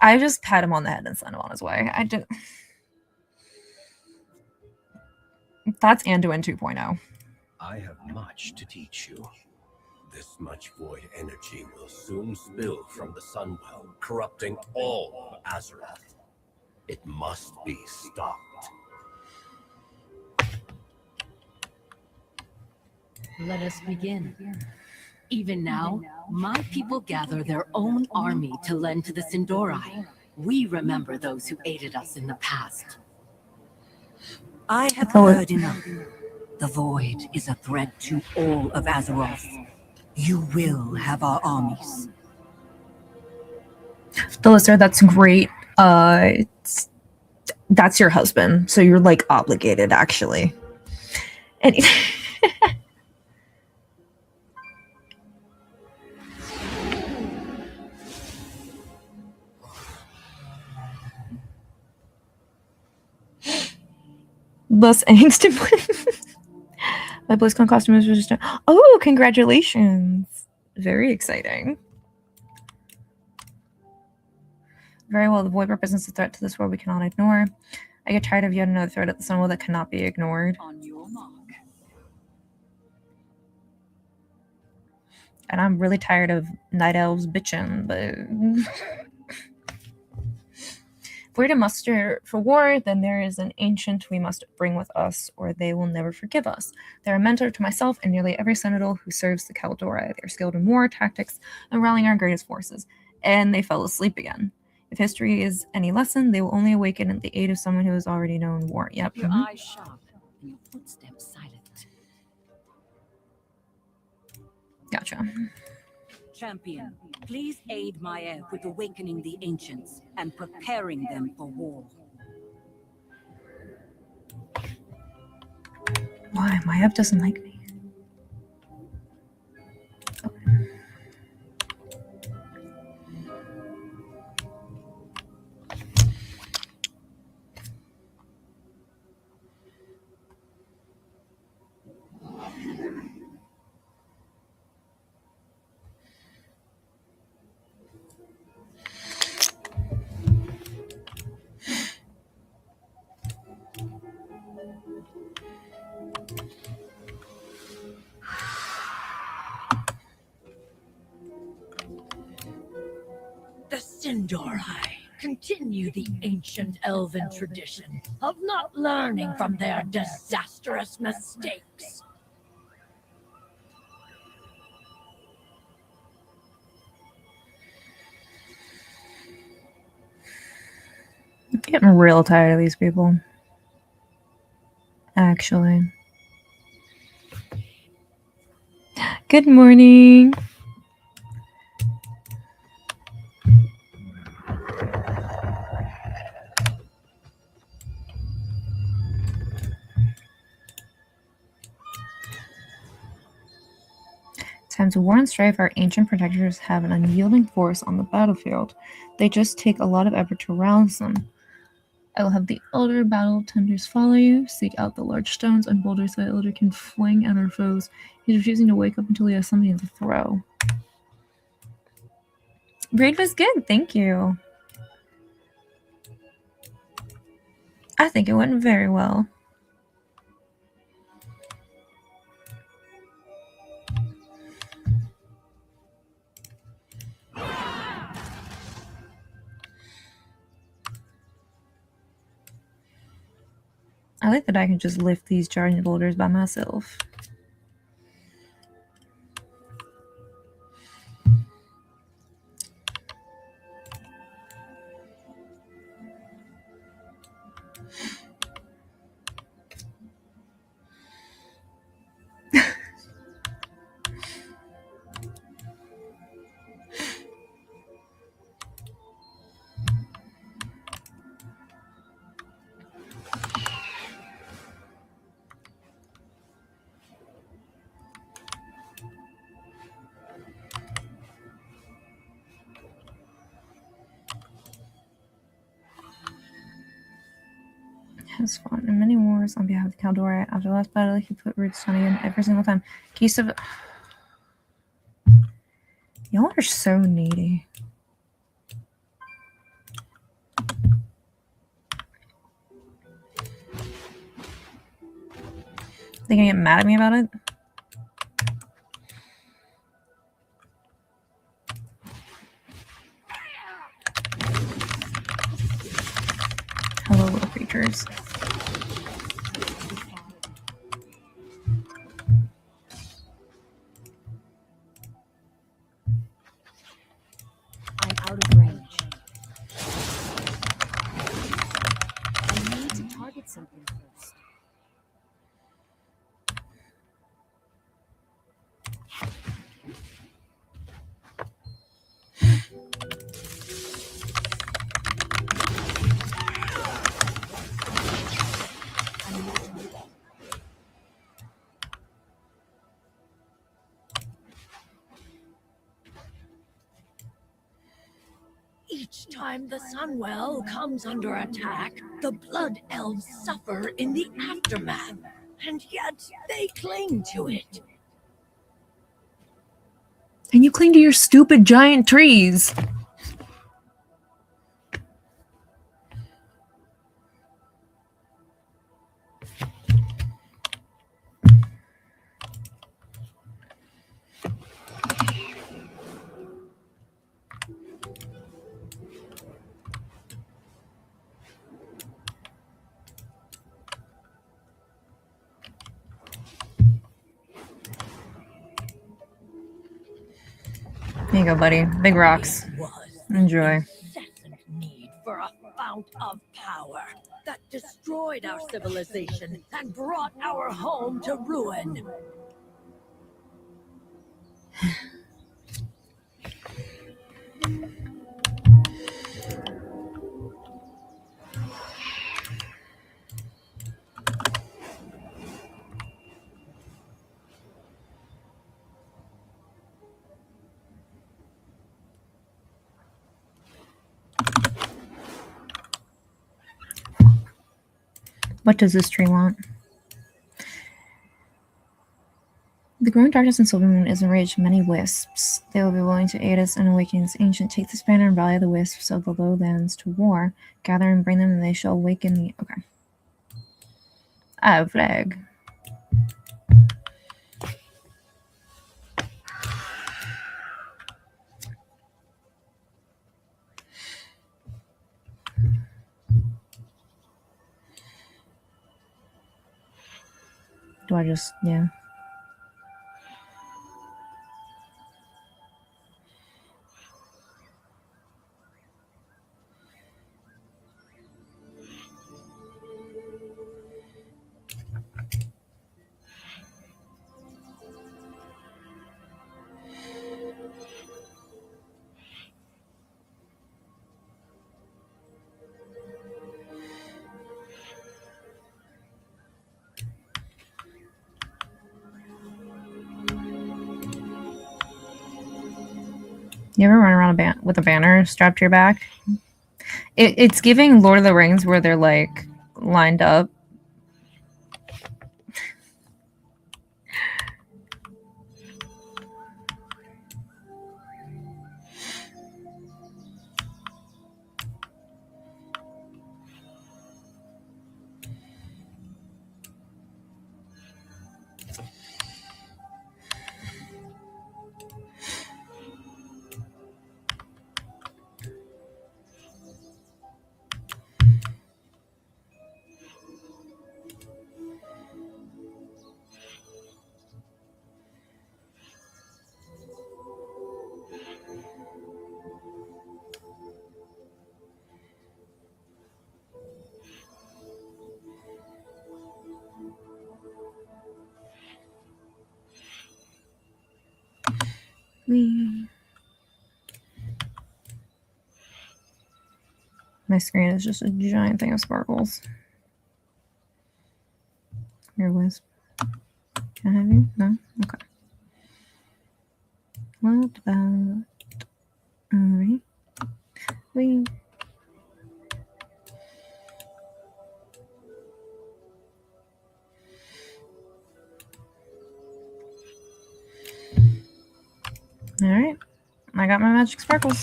I just pat him on the head and send him on his way. That's Anduin 2.0. I have much to teach you. This much void energy will soon spill from the Sunwell, corrupting all of Azeroth. It must be stopped. Let us begin. Even now, my people gather their own army to lend to the Sindori. We remember those who aided us in the past. I have heard enough. The Void is a threat to all of Azeroth. You will have our armies. Delister, that's great. That's your husband, so you're like obligated, actually. And less angst in my BlizzCon costume is just... Oh, congratulations. Very exciting. Very well, the void represents a threat to this world we cannot ignore. I get tired of yet another threat at the Sunwell that cannot be ignored. On your mark. And I'm really tired of night elves bitching, but... If we're to muster for war, then there is an ancient we must bring with us, or they will never forgive us. They're a mentor to myself and nearly every Sentinel who serves the Kaldori. They're skilled in war, tactics, and rallying our greatest forces. And they fell asleep again. If history is any lesson, they will only awaken at the aid of someone who has already known war. Yep. Keep your eyes sharp and your footsteps silent. Gotcha. Champion, please aid Maiev with awakening the ancients and preparing them for war. Why? Maiev doesn't like me. The Sindorai continue the ancient elven tradition of not learning from their disastrous mistakes. I'm getting real tired of these people. Actually. Good morning. Times of war and strife, our ancient protectors have an unyielding force on the battlefield. They just take a lot of effort to rouse them. I will have the elder battle tenders follow you. Seek out the large stones and boulders so the elder can fling at our foes. He's refusing to wake up until he has something to throw. Raid was good, thank you. I think it went very well. I like that I can just lift these giant boulders by myself. Has fought in many wars on behalf of the Caldora. After the last battle, he put roots down again every single time. Case of... Y'all are so needy. They gonna get mad at me about it? Hello, little creatures. I'm out of range. I need to target something first. Each time the Sunwell comes under attack, the Blood Elves suffer in the aftermath, and yet they cling to it. And you cling to your stupid giant trees. Here you go, buddy. Big rocks. Enjoy. Incessant amount of power that destroyed our civilization and brought our home to ruin. What does this tree want? The growing darkness in Silver Moon is enraged with many wisps. They will be willing to aid us in awakening this ancient. Take this banner and rally the wisps of the lowlands to war. Gather and bring them, and they shall awaken the... Okay. I have a flag. Do I just... yeah. You ever run around with a banner strapped to your back? It's giving Lord of the Rings where they're like lined up. My screen is just a giant thing of sparkles. Here, Wisp. Can I have you? No? Okay. What about... Alright. Wee. Alright. I got my magic sparkles.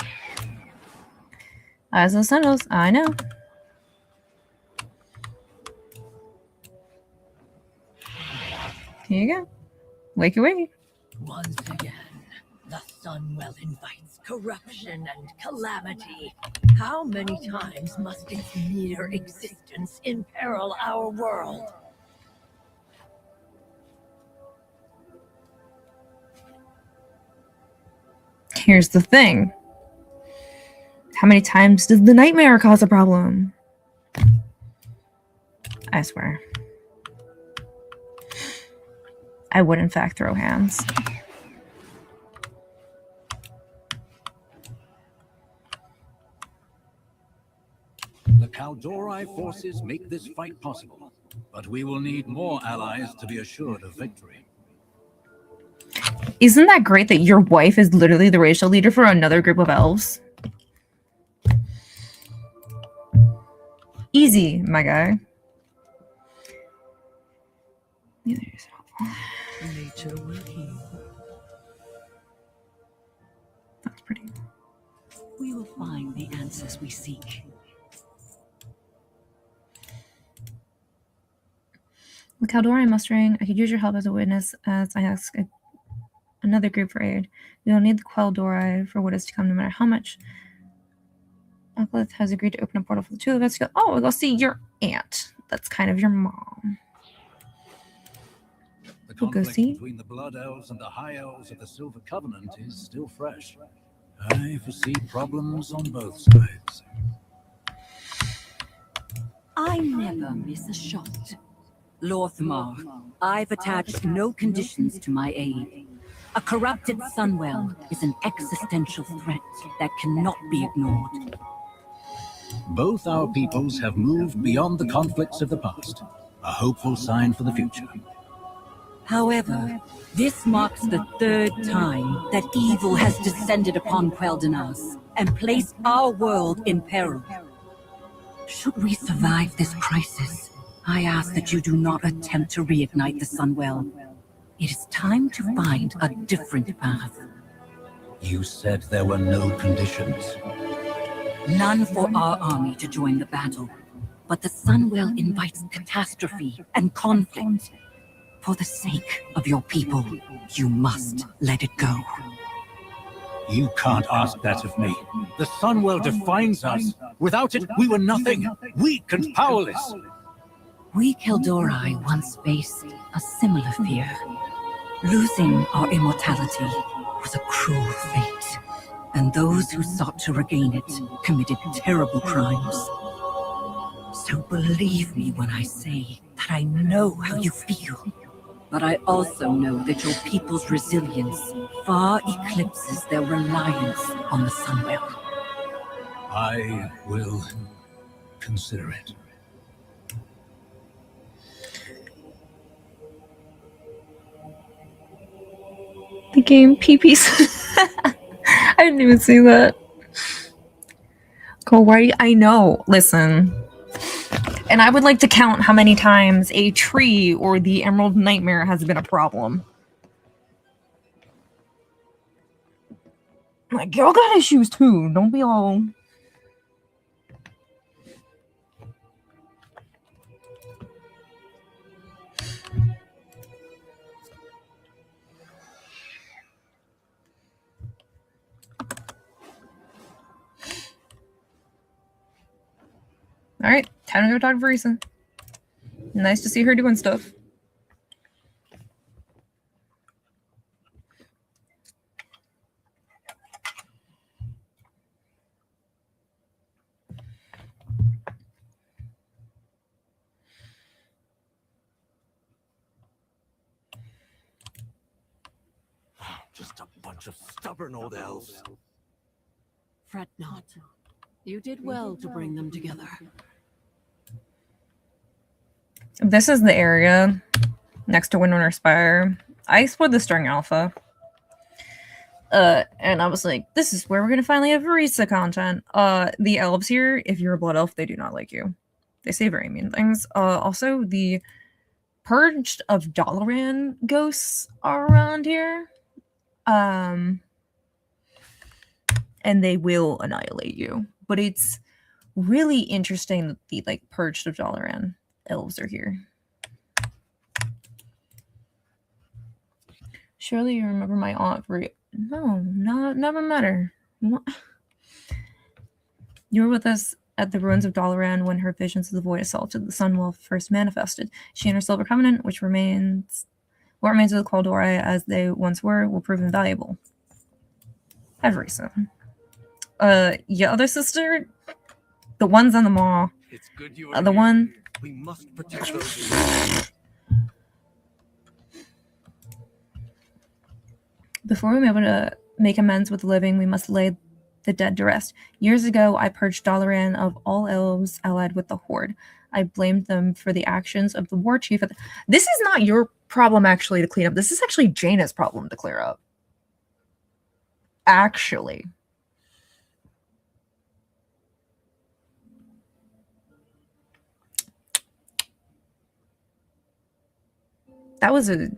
As the sun knows, I know. Here you go. Wakey wakey. Once again, the Sunwell invites corruption and calamity. How many times must its mere existence imperil our world? Here's the thing. How many times does the nightmare cause a problem? I swear. I would, in fact, throw hands. The Kaldori forces make this fight possible, but we will need more allies to be assured of victory. Isn't that great that your wife is literally the racial leader for another group of elves? Easy, my guy. Nature will heal. That's pretty. We will find the answers we seek. With Kaldori mustering, I could use your help as a witness as I ask another group for aid. We will need the Kaldori for what is to come, no matter how much. Uplith has agreed to open a portal for the two of us to go. Oh, we'll go see your aunt. That's kind of your mom. The We'll go conflict see. between the Blood Elves and the High Elves of the Silver Covenant is still fresh. I foresee problems on both sides. I never miss a shot. Lorthmar, I've attached no conditions to my aid. A corrupted Sunwell is an existential threat that cannot be ignored. Both our peoples have moved beyond the conflicts of the past. A hopeful sign for the future. However, this marks the third time that evil has descended upon Quel'Danas and placed our world in peril. Should we survive this crisis, I ask that you do not attempt to reignite the Sunwell. It is time to find a different path. You said there were no conditions. None for our army to join the battle, but the Sunwell invites catastrophe and conflict. For the sake of your people, you must let it go. You can't ask that of me. The Sunwell defines us. Without it, we were nothing. Weak and powerless. We Keldori once faced a similar fear. Losing our immortality was a cruel fate, and those who sought to regain it committed terrible crimes. So believe me when I say that I know how you feel. But I also know that your people's resilience far eclipses their reliance on the Sunwell. I will consider it. The game PPs. I didn't even see that. Kowari, I know. Listen. And I would like to count how many times a tree or the Emerald Nightmare has been a problem. Like, y'all got issues too. Don't be all... Alright, time to go talk to Verisa. Nice to see her doing stuff. Just a bunch of stubborn old elves. Fret not. You did well to bring them together. This is the area next to Windrunner Spire. I explored the String Alpha. And I was like, this is where we're gonna finally have Verisa content. The elves here, if you're a blood elf, they do not like you. They say very mean things. Also, the Purged of Dalaran ghosts are around here. And they will annihilate you. But it's really interesting that the Purged of Dalaran elves are here. Surely you remember my aunt. No, never met her. You were with us at the ruins of Dalaran when her visions of the void assaulted the Sunwell first manifested. She and her Silver Covenant, what remains of the Qualdori as they once were, will prove invaluable. Every son. Your other sister, the ones on the mall. It's good you The one. We must protect those. Before we're able to make amends with the living, we must lay the dead to rest. Years ago, I purged Dalaran of all elves allied with the Horde. I blamed them for the actions of the war chief. This is not your problem, actually, to clean up. This is actually Jaina's problem to clear up. Actually. That was a...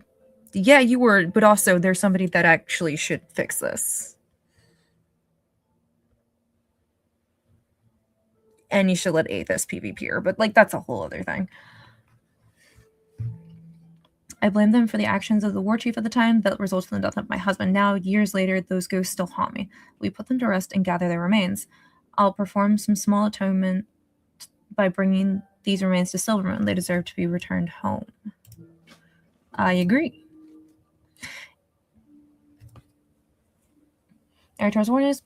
Yeah, you were, but also there's somebody that actually should fix this. And you should let Aethys PvP her, but that's a whole other thing. I blame them for the actions of the war chief at the time that resulted in the death of my husband. Now, years later, those ghosts still haunt me. We put them to rest and gather their remains. I'll perform some small atonement by bringing these remains to Silvermoon. They deserve to be returned home. I agree. Eritor's warning is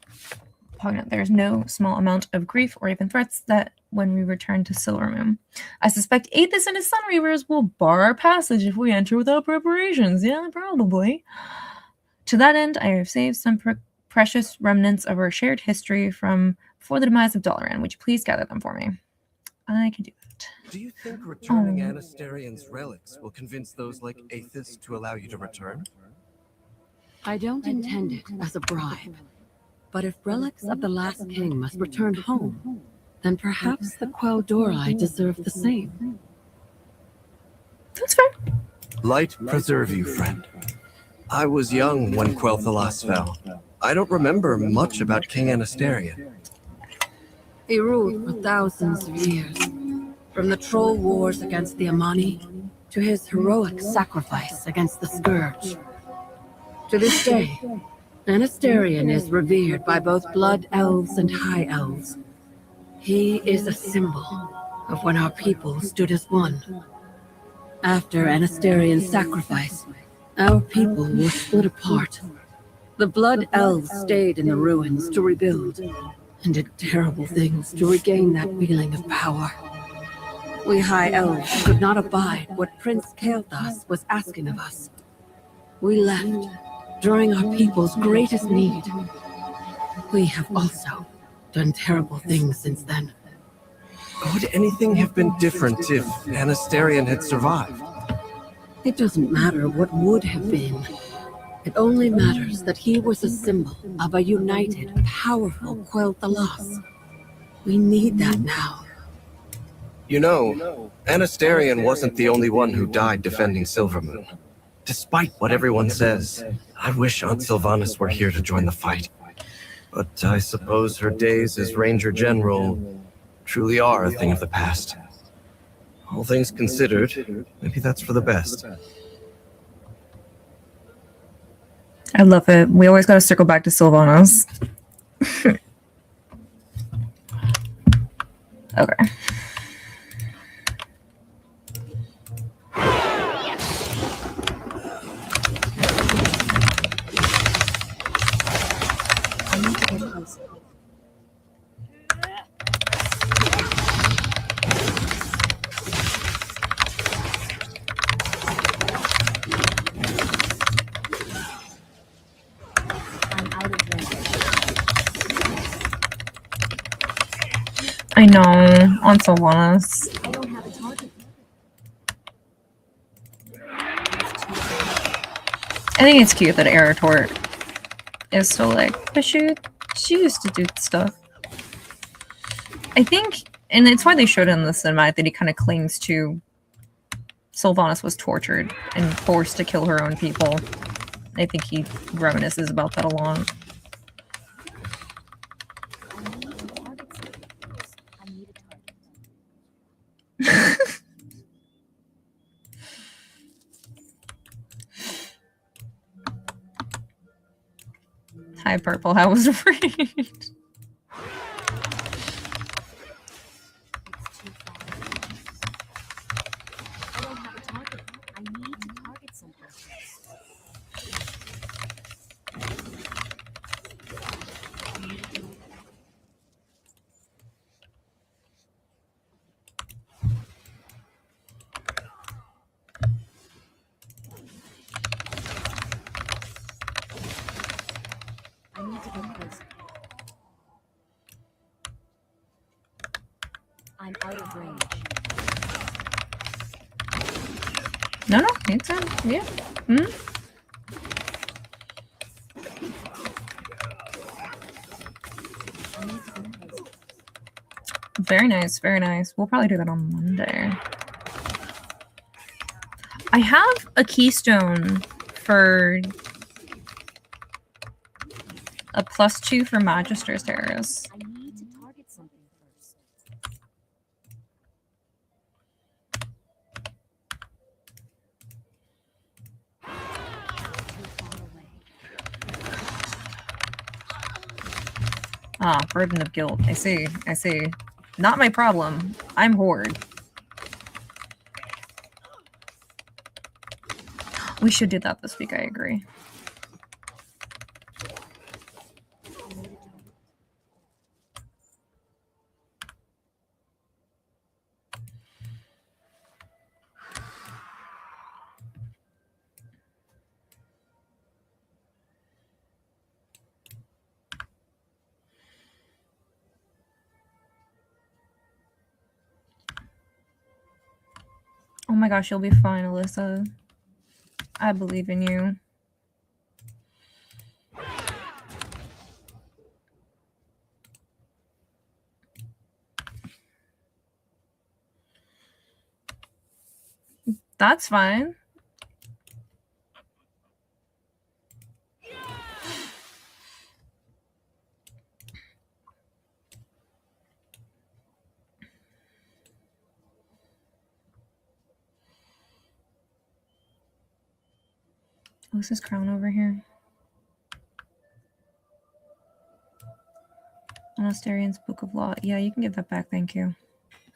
poignant. There is no small amount of grief or even threats that when we return to Silvermoon. I suspect Aethys and his Sun Reavers will bar our passage if we enter without preparations. Yeah, probably. To that end, I have saved some precious remnants of our shared history from before the demise of Dalaran. Would you please gather them for me? I can do that. Do you think returning Anastarion's relics will convince those like Aethys to allow you to return? I don't intend it as a bribe. But if relics of the last king must return home, then perhaps the Quel'Dorei deserve the same. That's fair. Light preserve you, friend. I was young when Quel'Thalas fell. I don't remember much about King Anastarion. He ruled for thousands of years, from the troll wars against the Amani to his heroic sacrifice against the Scourge. To this day, Anastarion is revered by both Blood Elves and High Elves. He is a symbol of when our people stood as one. After Anastarion's sacrifice, our people were split apart. The Blood Elves stayed in the ruins to rebuild, and did terrible things to regain that feeling of power. We High Elves could not abide what Prince Kael'thas was asking of us. We left during our people's greatest need. We have also done terrible things since then. Would anything have been different if Anastarion had survived? It doesn't matter what would have been. It only matters that he was a symbol of a united, powerful Quel'Thalas. We need that now. You know, Anastarion wasn't the only one who died defending Silvermoon. Despite what everyone says, I wish Aunt Sylvanas were here to join the fight. But I suppose her days as Ranger General truly are a thing of the past. All things considered, maybe that's for the best. I love it. We always got to circle back to Sylvanas. Okay. I know, on Sylvanas. I think it's cute that Eritort is still like, but she used to do stuff. I think, and it's why they showed it in the cinematic that he kind of clings to Sylvanas was tortured and forced to kill her own people. I think he reminisces about that a lot. Hi, Purple. How was the raid? I'm out of range. No, it's yeah. Very nice, very nice. We'll probably do that on Monday. I have a keystone for a +2 for Magister's Terrace. I need to target something first. Ah, burden of guilt. I see. Not my problem. I'm Horde. We should do that this week, I agree. Oh my gosh, you'll be fine, Alyssa. I believe in you. That's fine. What's this crown over here? Anasterian's Book of Law. Yeah, you can give that back, thank you.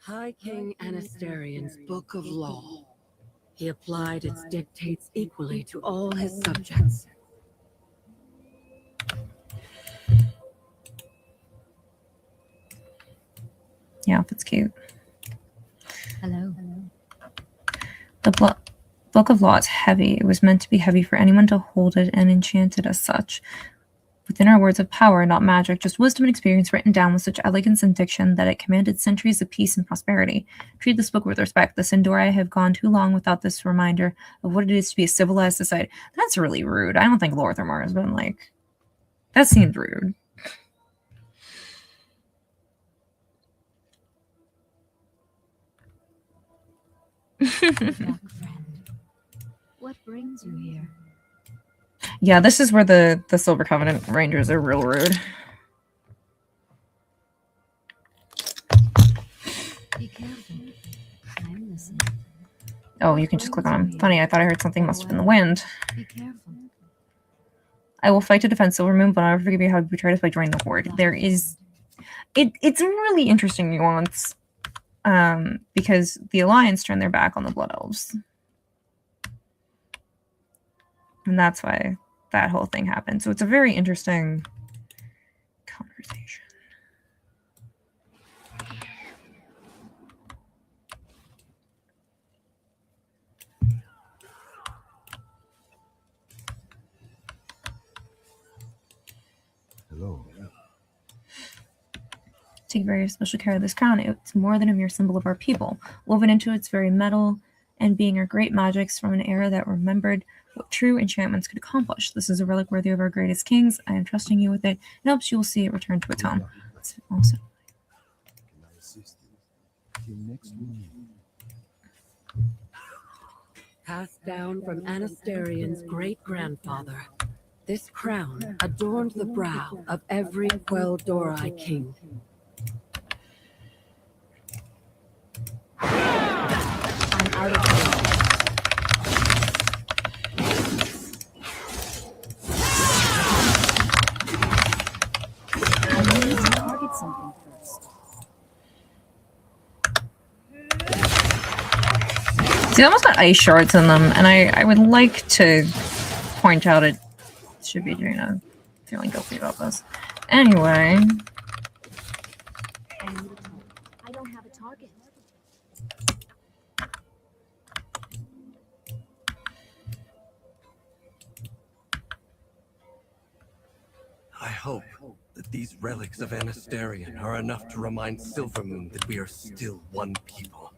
High King Anasterian's Book of Law. He applied its dictates equally to all his subjects. Yeah, that's cute. Hello. The Book of Law is heavy. It was meant to be heavy for anyone to hold it and enchanted as such. Within our words of power, not magic, just wisdom and experience written down with such elegance and diction that it commanded centuries of peace and prosperity. Treat this book with respect. The Sindori have gone too long without this reminder of what it is to be a civilized society. That's really rude. I don't think Lorthamar has been like... That seems rude. What brings you here? Yeah, this is where the Silver Covenant Rangers are real rude. Be careful. I'm listening. Oh, you can just click on them. Funny, I thought I heard something must have been the wind. Be careful. I will fight to defend Silvermoon, but I'll never forgive you how you betrayed us by joining the Horde. There is... It's a really interesting nuance. Because the Alliance turned their back on the Blood Elves. And that's why that whole thing happened. So it's a very interesting conversation. Hello. Take very special care of this crown. It's more than a mere symbol of our people, woven into its very metal and being our great magics from an era that remembered what true enchantments could accomplish. This is a relic worthy of our greatest kings. I am trusting you with it. In hopes you will see it return to its home. It's awesome. Can I assist you? Till next week. Passed down from Anasterian's great-grandfather. This crown adorned the brow of every Quel'Dorei king. I'm out of range. I need to target something first. See, they almost got ice shards in them, and I would like to point out it should be doing a feeling guilty about this. Anyway. I don't have a target. I hope that these relics of Anasterian are enough to remind Silvermoon that we are still one people.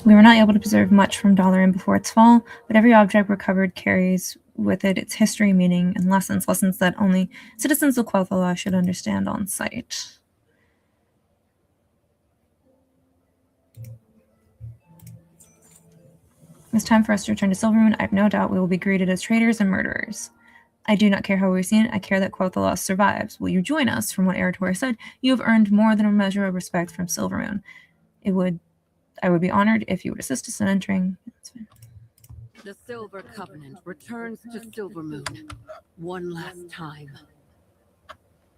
We were not able to preserve much from Dalaran before its fall, but every object recovered carries with it its history, meaning, and lessons that only citizens of Quel'Thalas should understand on sight. It's time for us to return to Silvermoon. I have no doubt we will be greeted as traitors and murderers. I do not care how we're seen. I care that Quel'Thalas survives. Will you join us? From what Eretor said, you have earned more than a measure of respect from Silvermoon. I would be honored if you would assist us in entering. The Silver Covenant returns to Silvermoon one last time.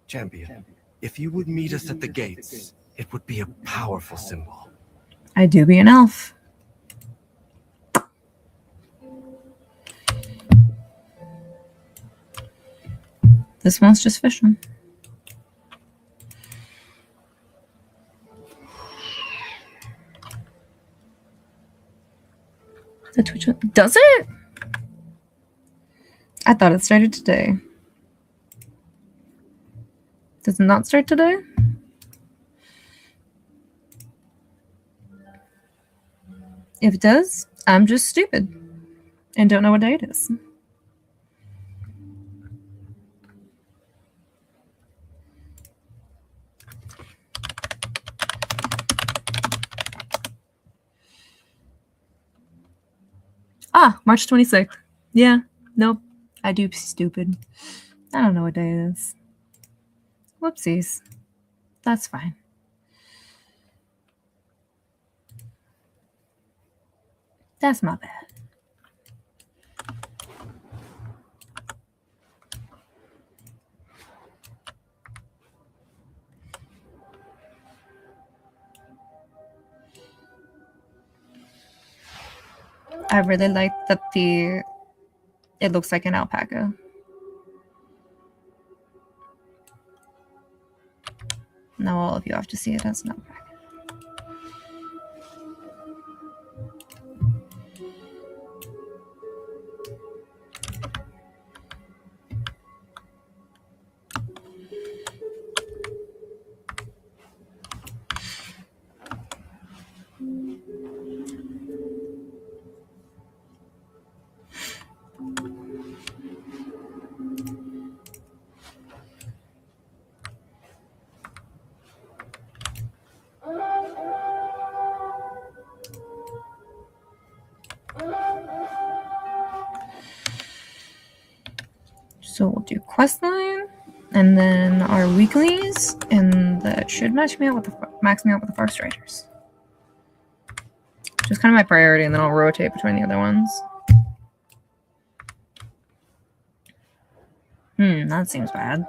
Champion, if you would meet us at the gates, it would be a powerful symbol. I do be an elf. This one's just fishing. The Twitch one. Does it? I thought it started today. Does it not start today? If it does, I'm just stupid and don't know what day it is. Ah, March 26th. Yeah, nope. I do stupid. I don't know what day it is. Whoopsies. That's fine. That's my bad. I really like that it looks like an alpaca. Now all of you have to see it as an alpaca. So we'll do questline, and then our weeklies, and that should max me out with the Forest Riders. Just kind of my priority, and then I'll rotate between the other ones. That seems bad.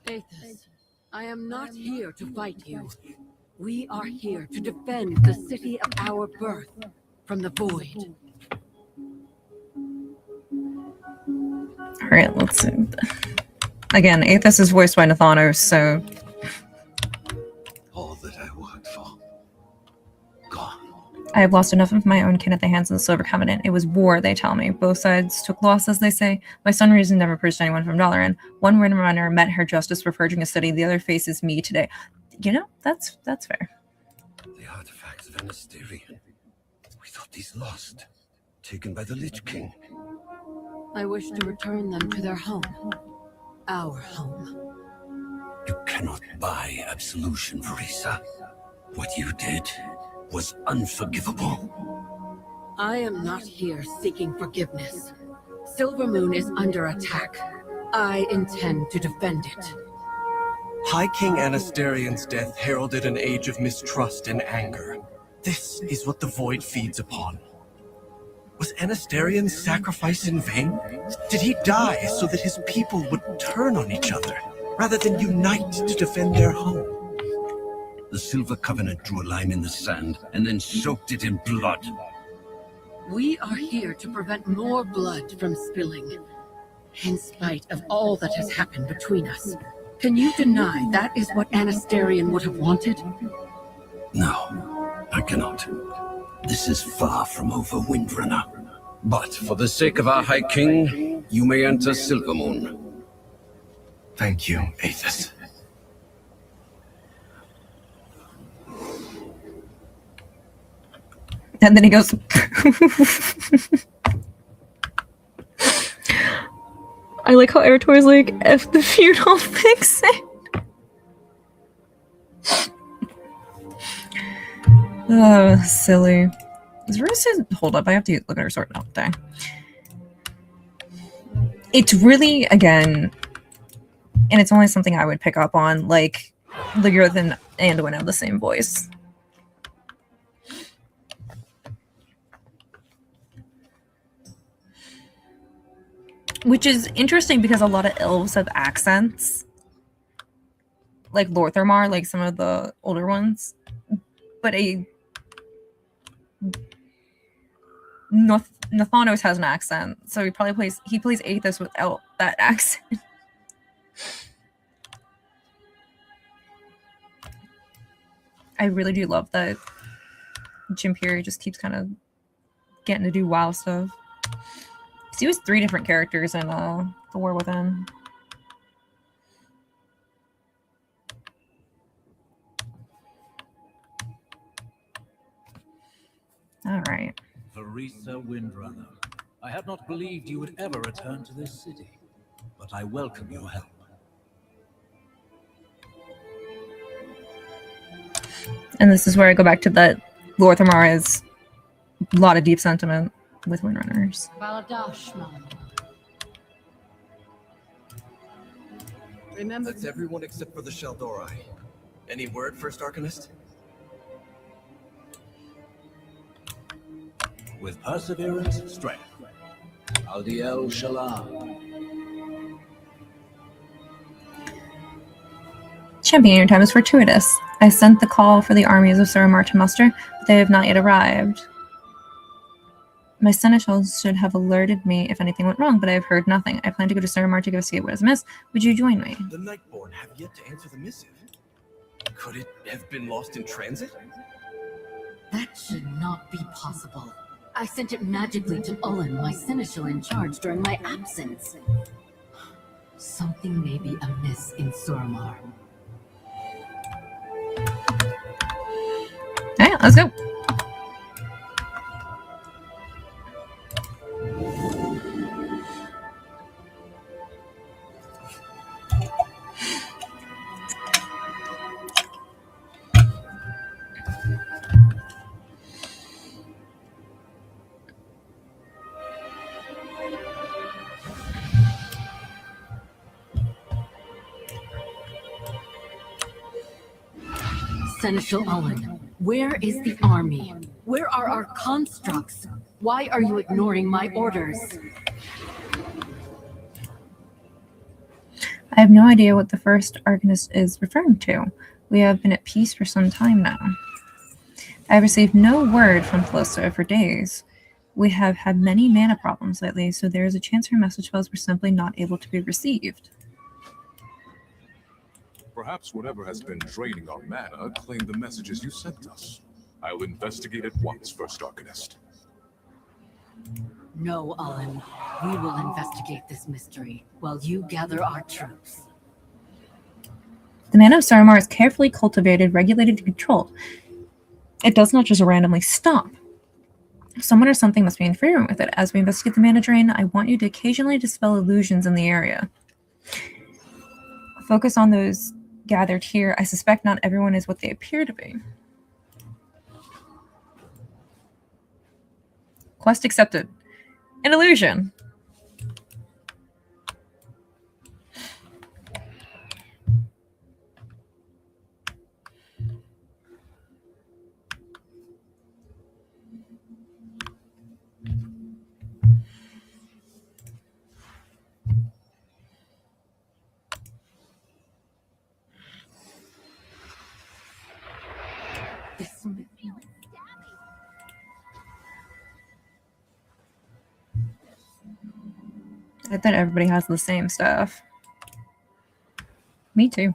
Aethys, I am not here to fight you. We are here to defend the city of our birth from the void. Alright, let's see. Again, Aethys is voiced by Nathanos, so... All that I worked for. Gone. I have lost enough of my own kin at the hands of the Silver Covenant. It was war, they tell me. Both sides took losses, they say. My son reason never purged anyone from Dalaran. One runner met her justice for purging a city. The other faces me today. You know, that's fair. The artifacts of Anasterian. We thought these lost. Taken by the Lich King. I wish to return them to their home. Our home. You cannot buy absolution, Verisa. What you did was unforgivable. I am not here seeking forgiveness. Silvermoon is under attack. I intend to defend it. High King Anasterian's death heralded an age of mistrust and anger. This is what the Void feeds upon. Was Anasterian's sacrifice in vain? Did he die so that his people would turn on each other, rather than unite to defend their home? The Silver Covenant drew a line in the sand, and then soaked it in blood. We are here to prevent more blood from spilling. In spite of all that has happened between us, can you deny that is what Anasterian would have wanted? No, I cannot. This is far from over, Windrunner. But for the sake of our High King, you may enter Silvermoon. Thank you, Aethys. And then he goes... I like how Eritor's like, F the feud, I'll fix it. Oh, silly. Is Verisa... Hold up, I have to look at her sword now. Dang. It's really, again, and it's only something I would pick up on, like, Ligurth and Anduin have the same voice. Which is interesting because a lot of elves have accents. Like Lorthermar, like some of the older ones. But Nathanos has an accent, so he plays Aethys without that accent. I really do love that Jim Carrey just keeps kind of getting to do wild stuff. He was 3 different characters in The War Within. All right. Verisa Windrunner, I had not believed you would ever return to this city, but I welcome your help. And this is where I go back to that Lord Thamara's a lot of deep sentiment with Windrunners. Remember, that's everyone except for the Sheldori. Any word, First Arcanist? With perseverance, strength. Aldiel Shalom. Champion, your time is fortuitous. I sent the call for the armies of Suramar to muster, but they have not yet arrived. My seneschals should have alerted me if anything went wrong, but I have heard nothing. I plan to go to Suramar to investigate what is amiss. Would you join me? The Nightborn have yet to answer the missive. Could it have been lost in transit? That should not be possible. I sent it magically to Ullen, my seneschal in charge, during my absence. Something may be amiss in Suramar. Alright, let's go. Seneschal Ullen, where is the army? Where are our constructs? Why are you ignoring my orders? I have no idea what the First Arcanist is referring to. We have been at peace for some time now. I have received no word from Callista for days. We have had many mana problems lately, so there is a chance her message files were simply not able to be received. Perhaps whatever has been draining our mana claimed the messages you sent us. I'll investigate at once, First Arcanist. No, Ullen. We will investigate this mystery while you gather our troops. The mana of Suramar is carefully cultivated, regulated, and controlled. It does not just randomly stop. Someone or something must be interfering with it. As we investigate the mana drain, I want you to occasionally dispel illusions in the area. Focus on those gathered here. I suspect not everyone is what they appear to be. Quest accepted. An illusion. I thought everybody has the same stuff. Me too.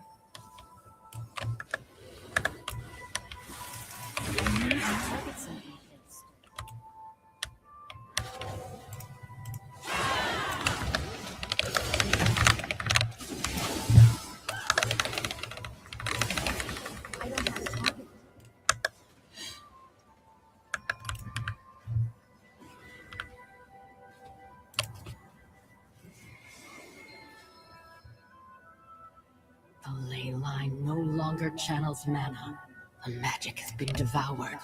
The ley line no longer channels mana. The magic has been devoured.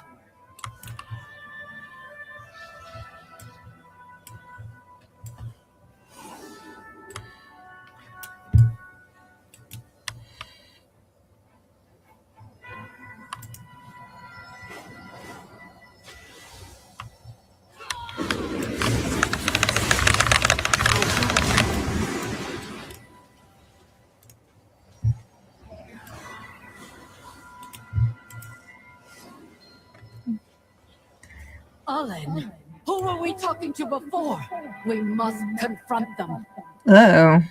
Ullen, who were we talking to before? We must confront them. Oh.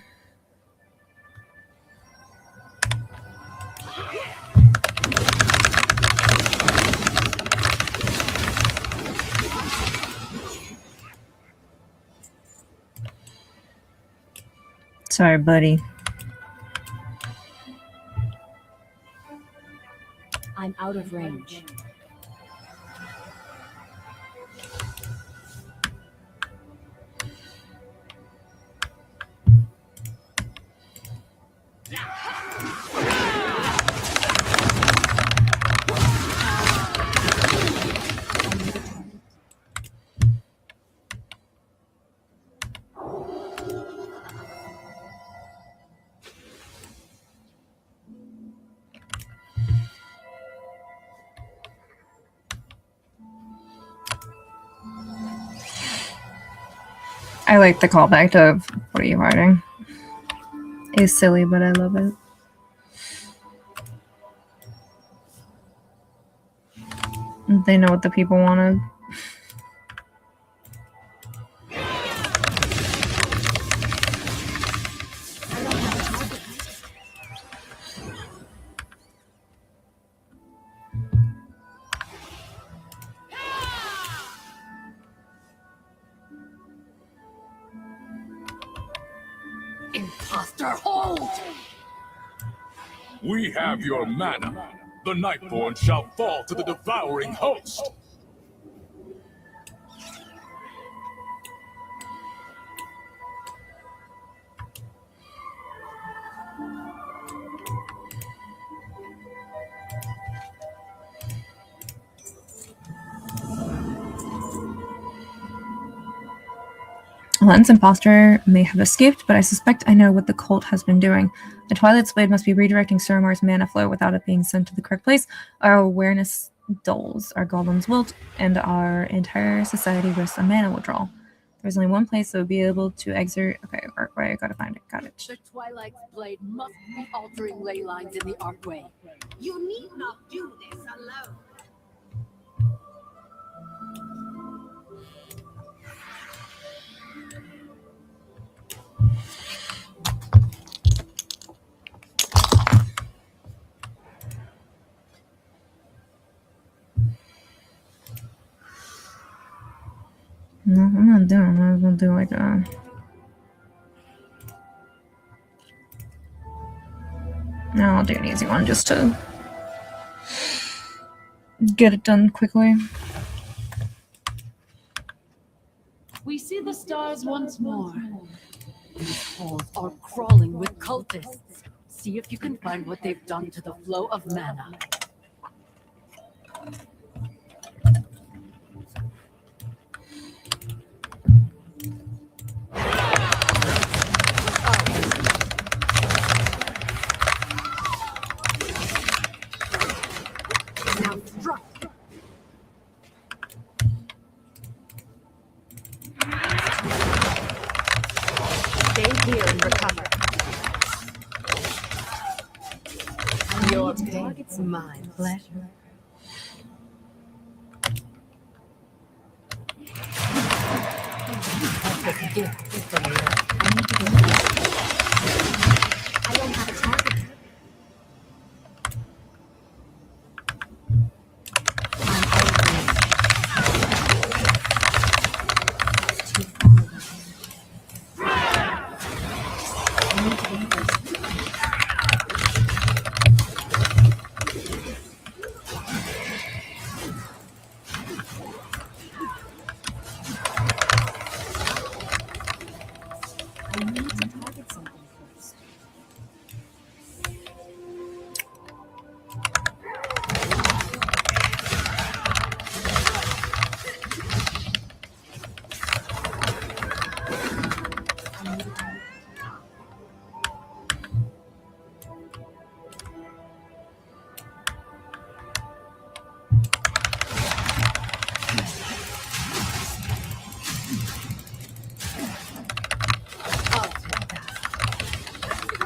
Sorry, buddy. I'm out of range. I like the callback to what are you writing? It's silly, but I love it. They know what the people wanted. Imposter, hold! We have your mana. The Nightborn shall fall to the devouring host. Lens Imposter may have escaped, but I suspect I know what the cult has been doing. The Twilight's Blade must be redirecting Suramar's mana flow without it being sent to the correct place. Our awareness dulls, our golems wilt, and our entire society risks a mana withdrawal. There's only one place that would be able to exert... Okay, Archway, I gotta find it. Got it. The Twilight's Blade must be altering ley lines in the Archway. You need not do this alone. No, I'm not doing it. I'm gonna do like a... No, I'll do an easy one just to get it done quickly. We see the stars once more. These halls are crawling with cultists. See if you can find what they've done to the flow of mana. Now struck. Stay here and recover. Your pain's my pleasure. That's a gift from you. I don't have a target. I need to target something first.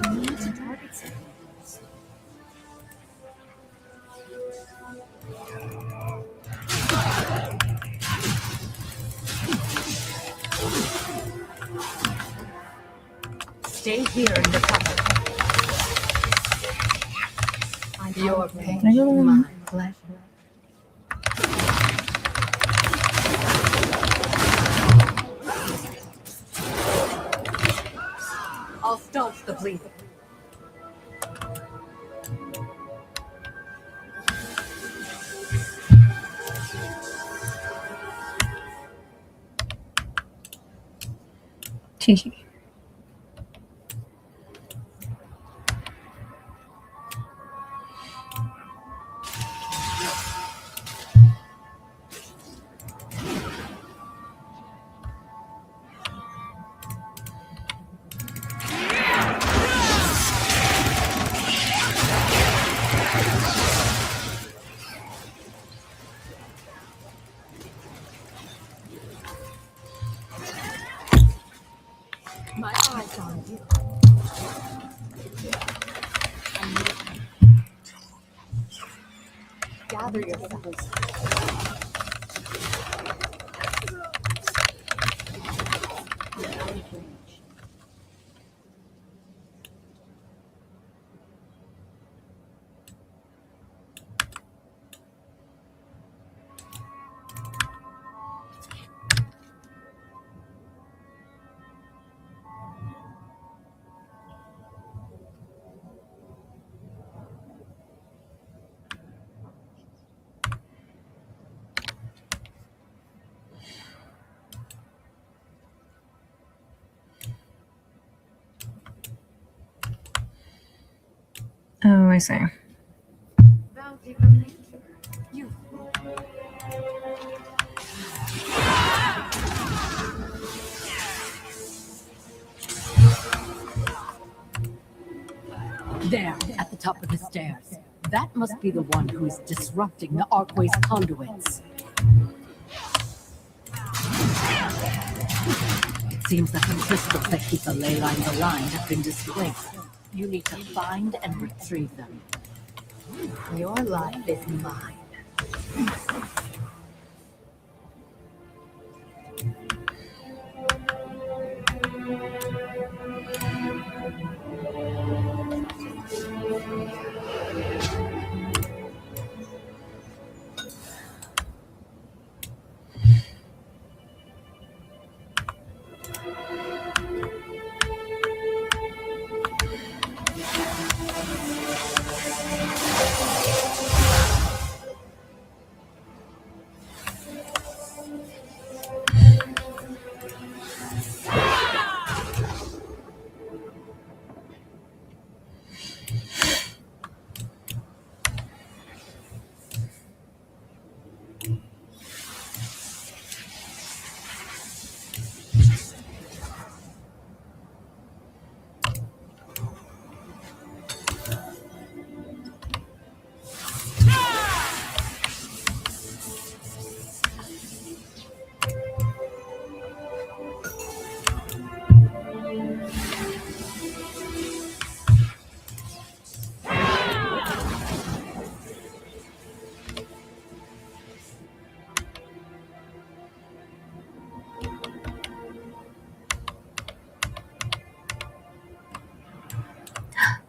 I need to target something first. Stay here and recover. Your pain, Can I go my on? pleasure. I'll stop. please. Tee. My eyes on you. Gather yourselves. I'm out of range. Oh, I see. Bounty from nature. You. There, at the top of the stairs. That must be the one who is disrupting the Arcway's conduits. It seems that the crystals that keep the ley lines aligned have been displaced. You need to find and retrieve them. Your life is mine.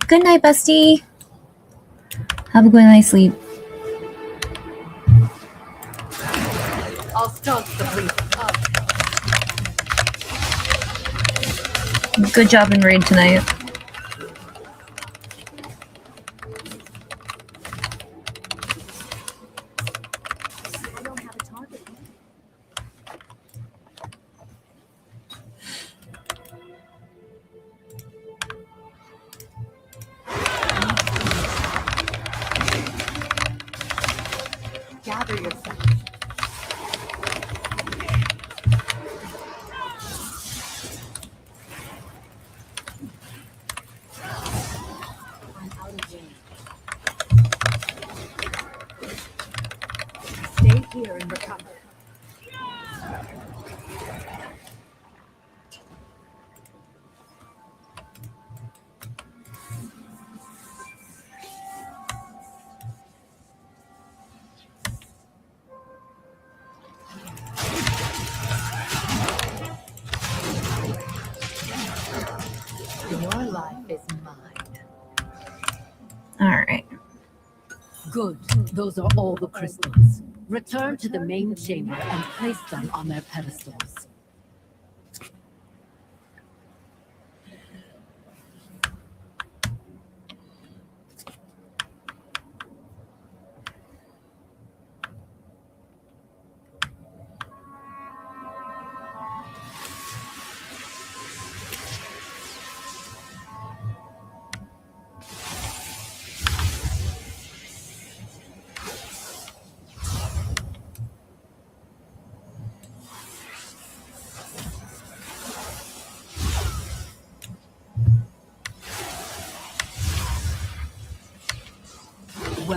Good night, bestie. Have a good night's sleep. I'll start the brief. Good job in raid tonight. I don't have a target. Gather yourself. I'm out of range. Stay here and recover. Your life is mine. All right. Good. Those are all the crystals. Return to the main chamber and place them on their pedestals.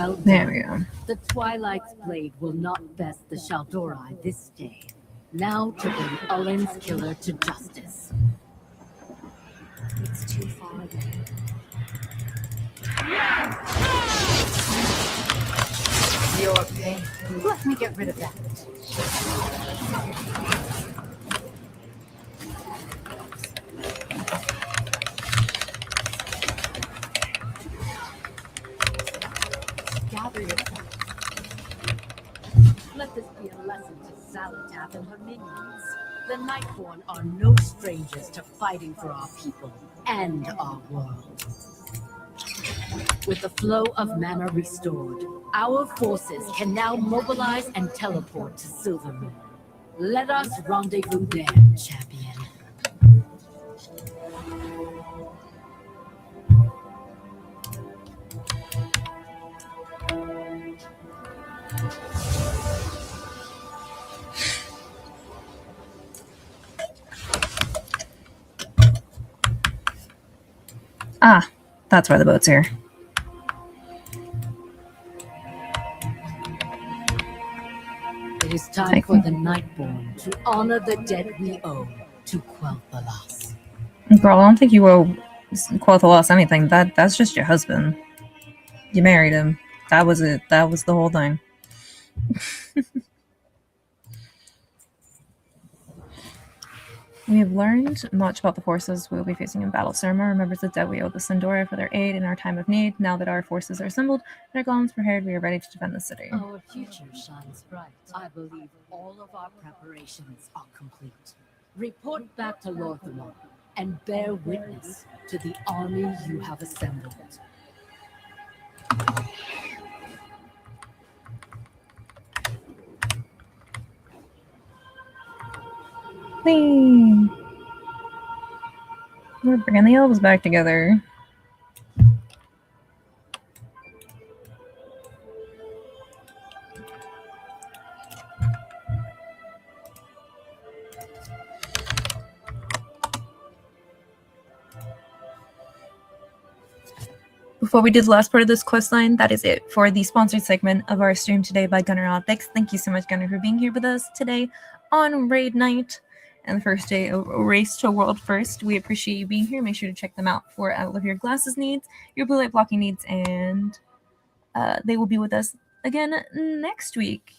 Well done. There we go. The Twilight's blade will not best the Shaldorai this day. Now to bring Ullen's killer to justice. It's too far away. Your pain. Let me get rid of that. Gather yourself. Let this be a lesson to Zalatath and her minions. The Nightborn are no strangers to fighting for our people and our world. With the flow of mana restored, our forces can now mobilize and teleport to Silvermoon. Let us rendezvous there, champion. Ah, that's why the boat's here. It is time for the Nightborn to honor the debt we owe to Quel'Thalas. Girl, I don't think you owe Quel'Thalas anything. That's just your husband. You married him. That was it. That was the whole thing. We have learned much about the forces we will be facing in battle. Surma remembers the debt we owe the Sindora for their aid in our time of need. Now that our forces are assembled and our golems prepared, we are ready to defend the city. Our future shines bright. I believe all of our preparations are complete. Report back to Lorthamon and bear witness to the army you have assembled. Whee! We're bringing the elves back together. Before we do the last part of this quest line, that is it for the sponsored segment of our stream today by Gunner Optics. Thank you so much, Gunner, for being here with us today on Raid Night and the first day of Race to World First. We appreciate you being here. Make sure to check them out for all of your glasses needs, your blue light blocking needs, and they will be with us again next week.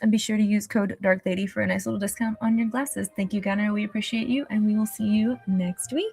And be sure to use code DarkLady for a nice little discount on your glasses. Thank you, Gunner. We appreciate you, and we will see you next week.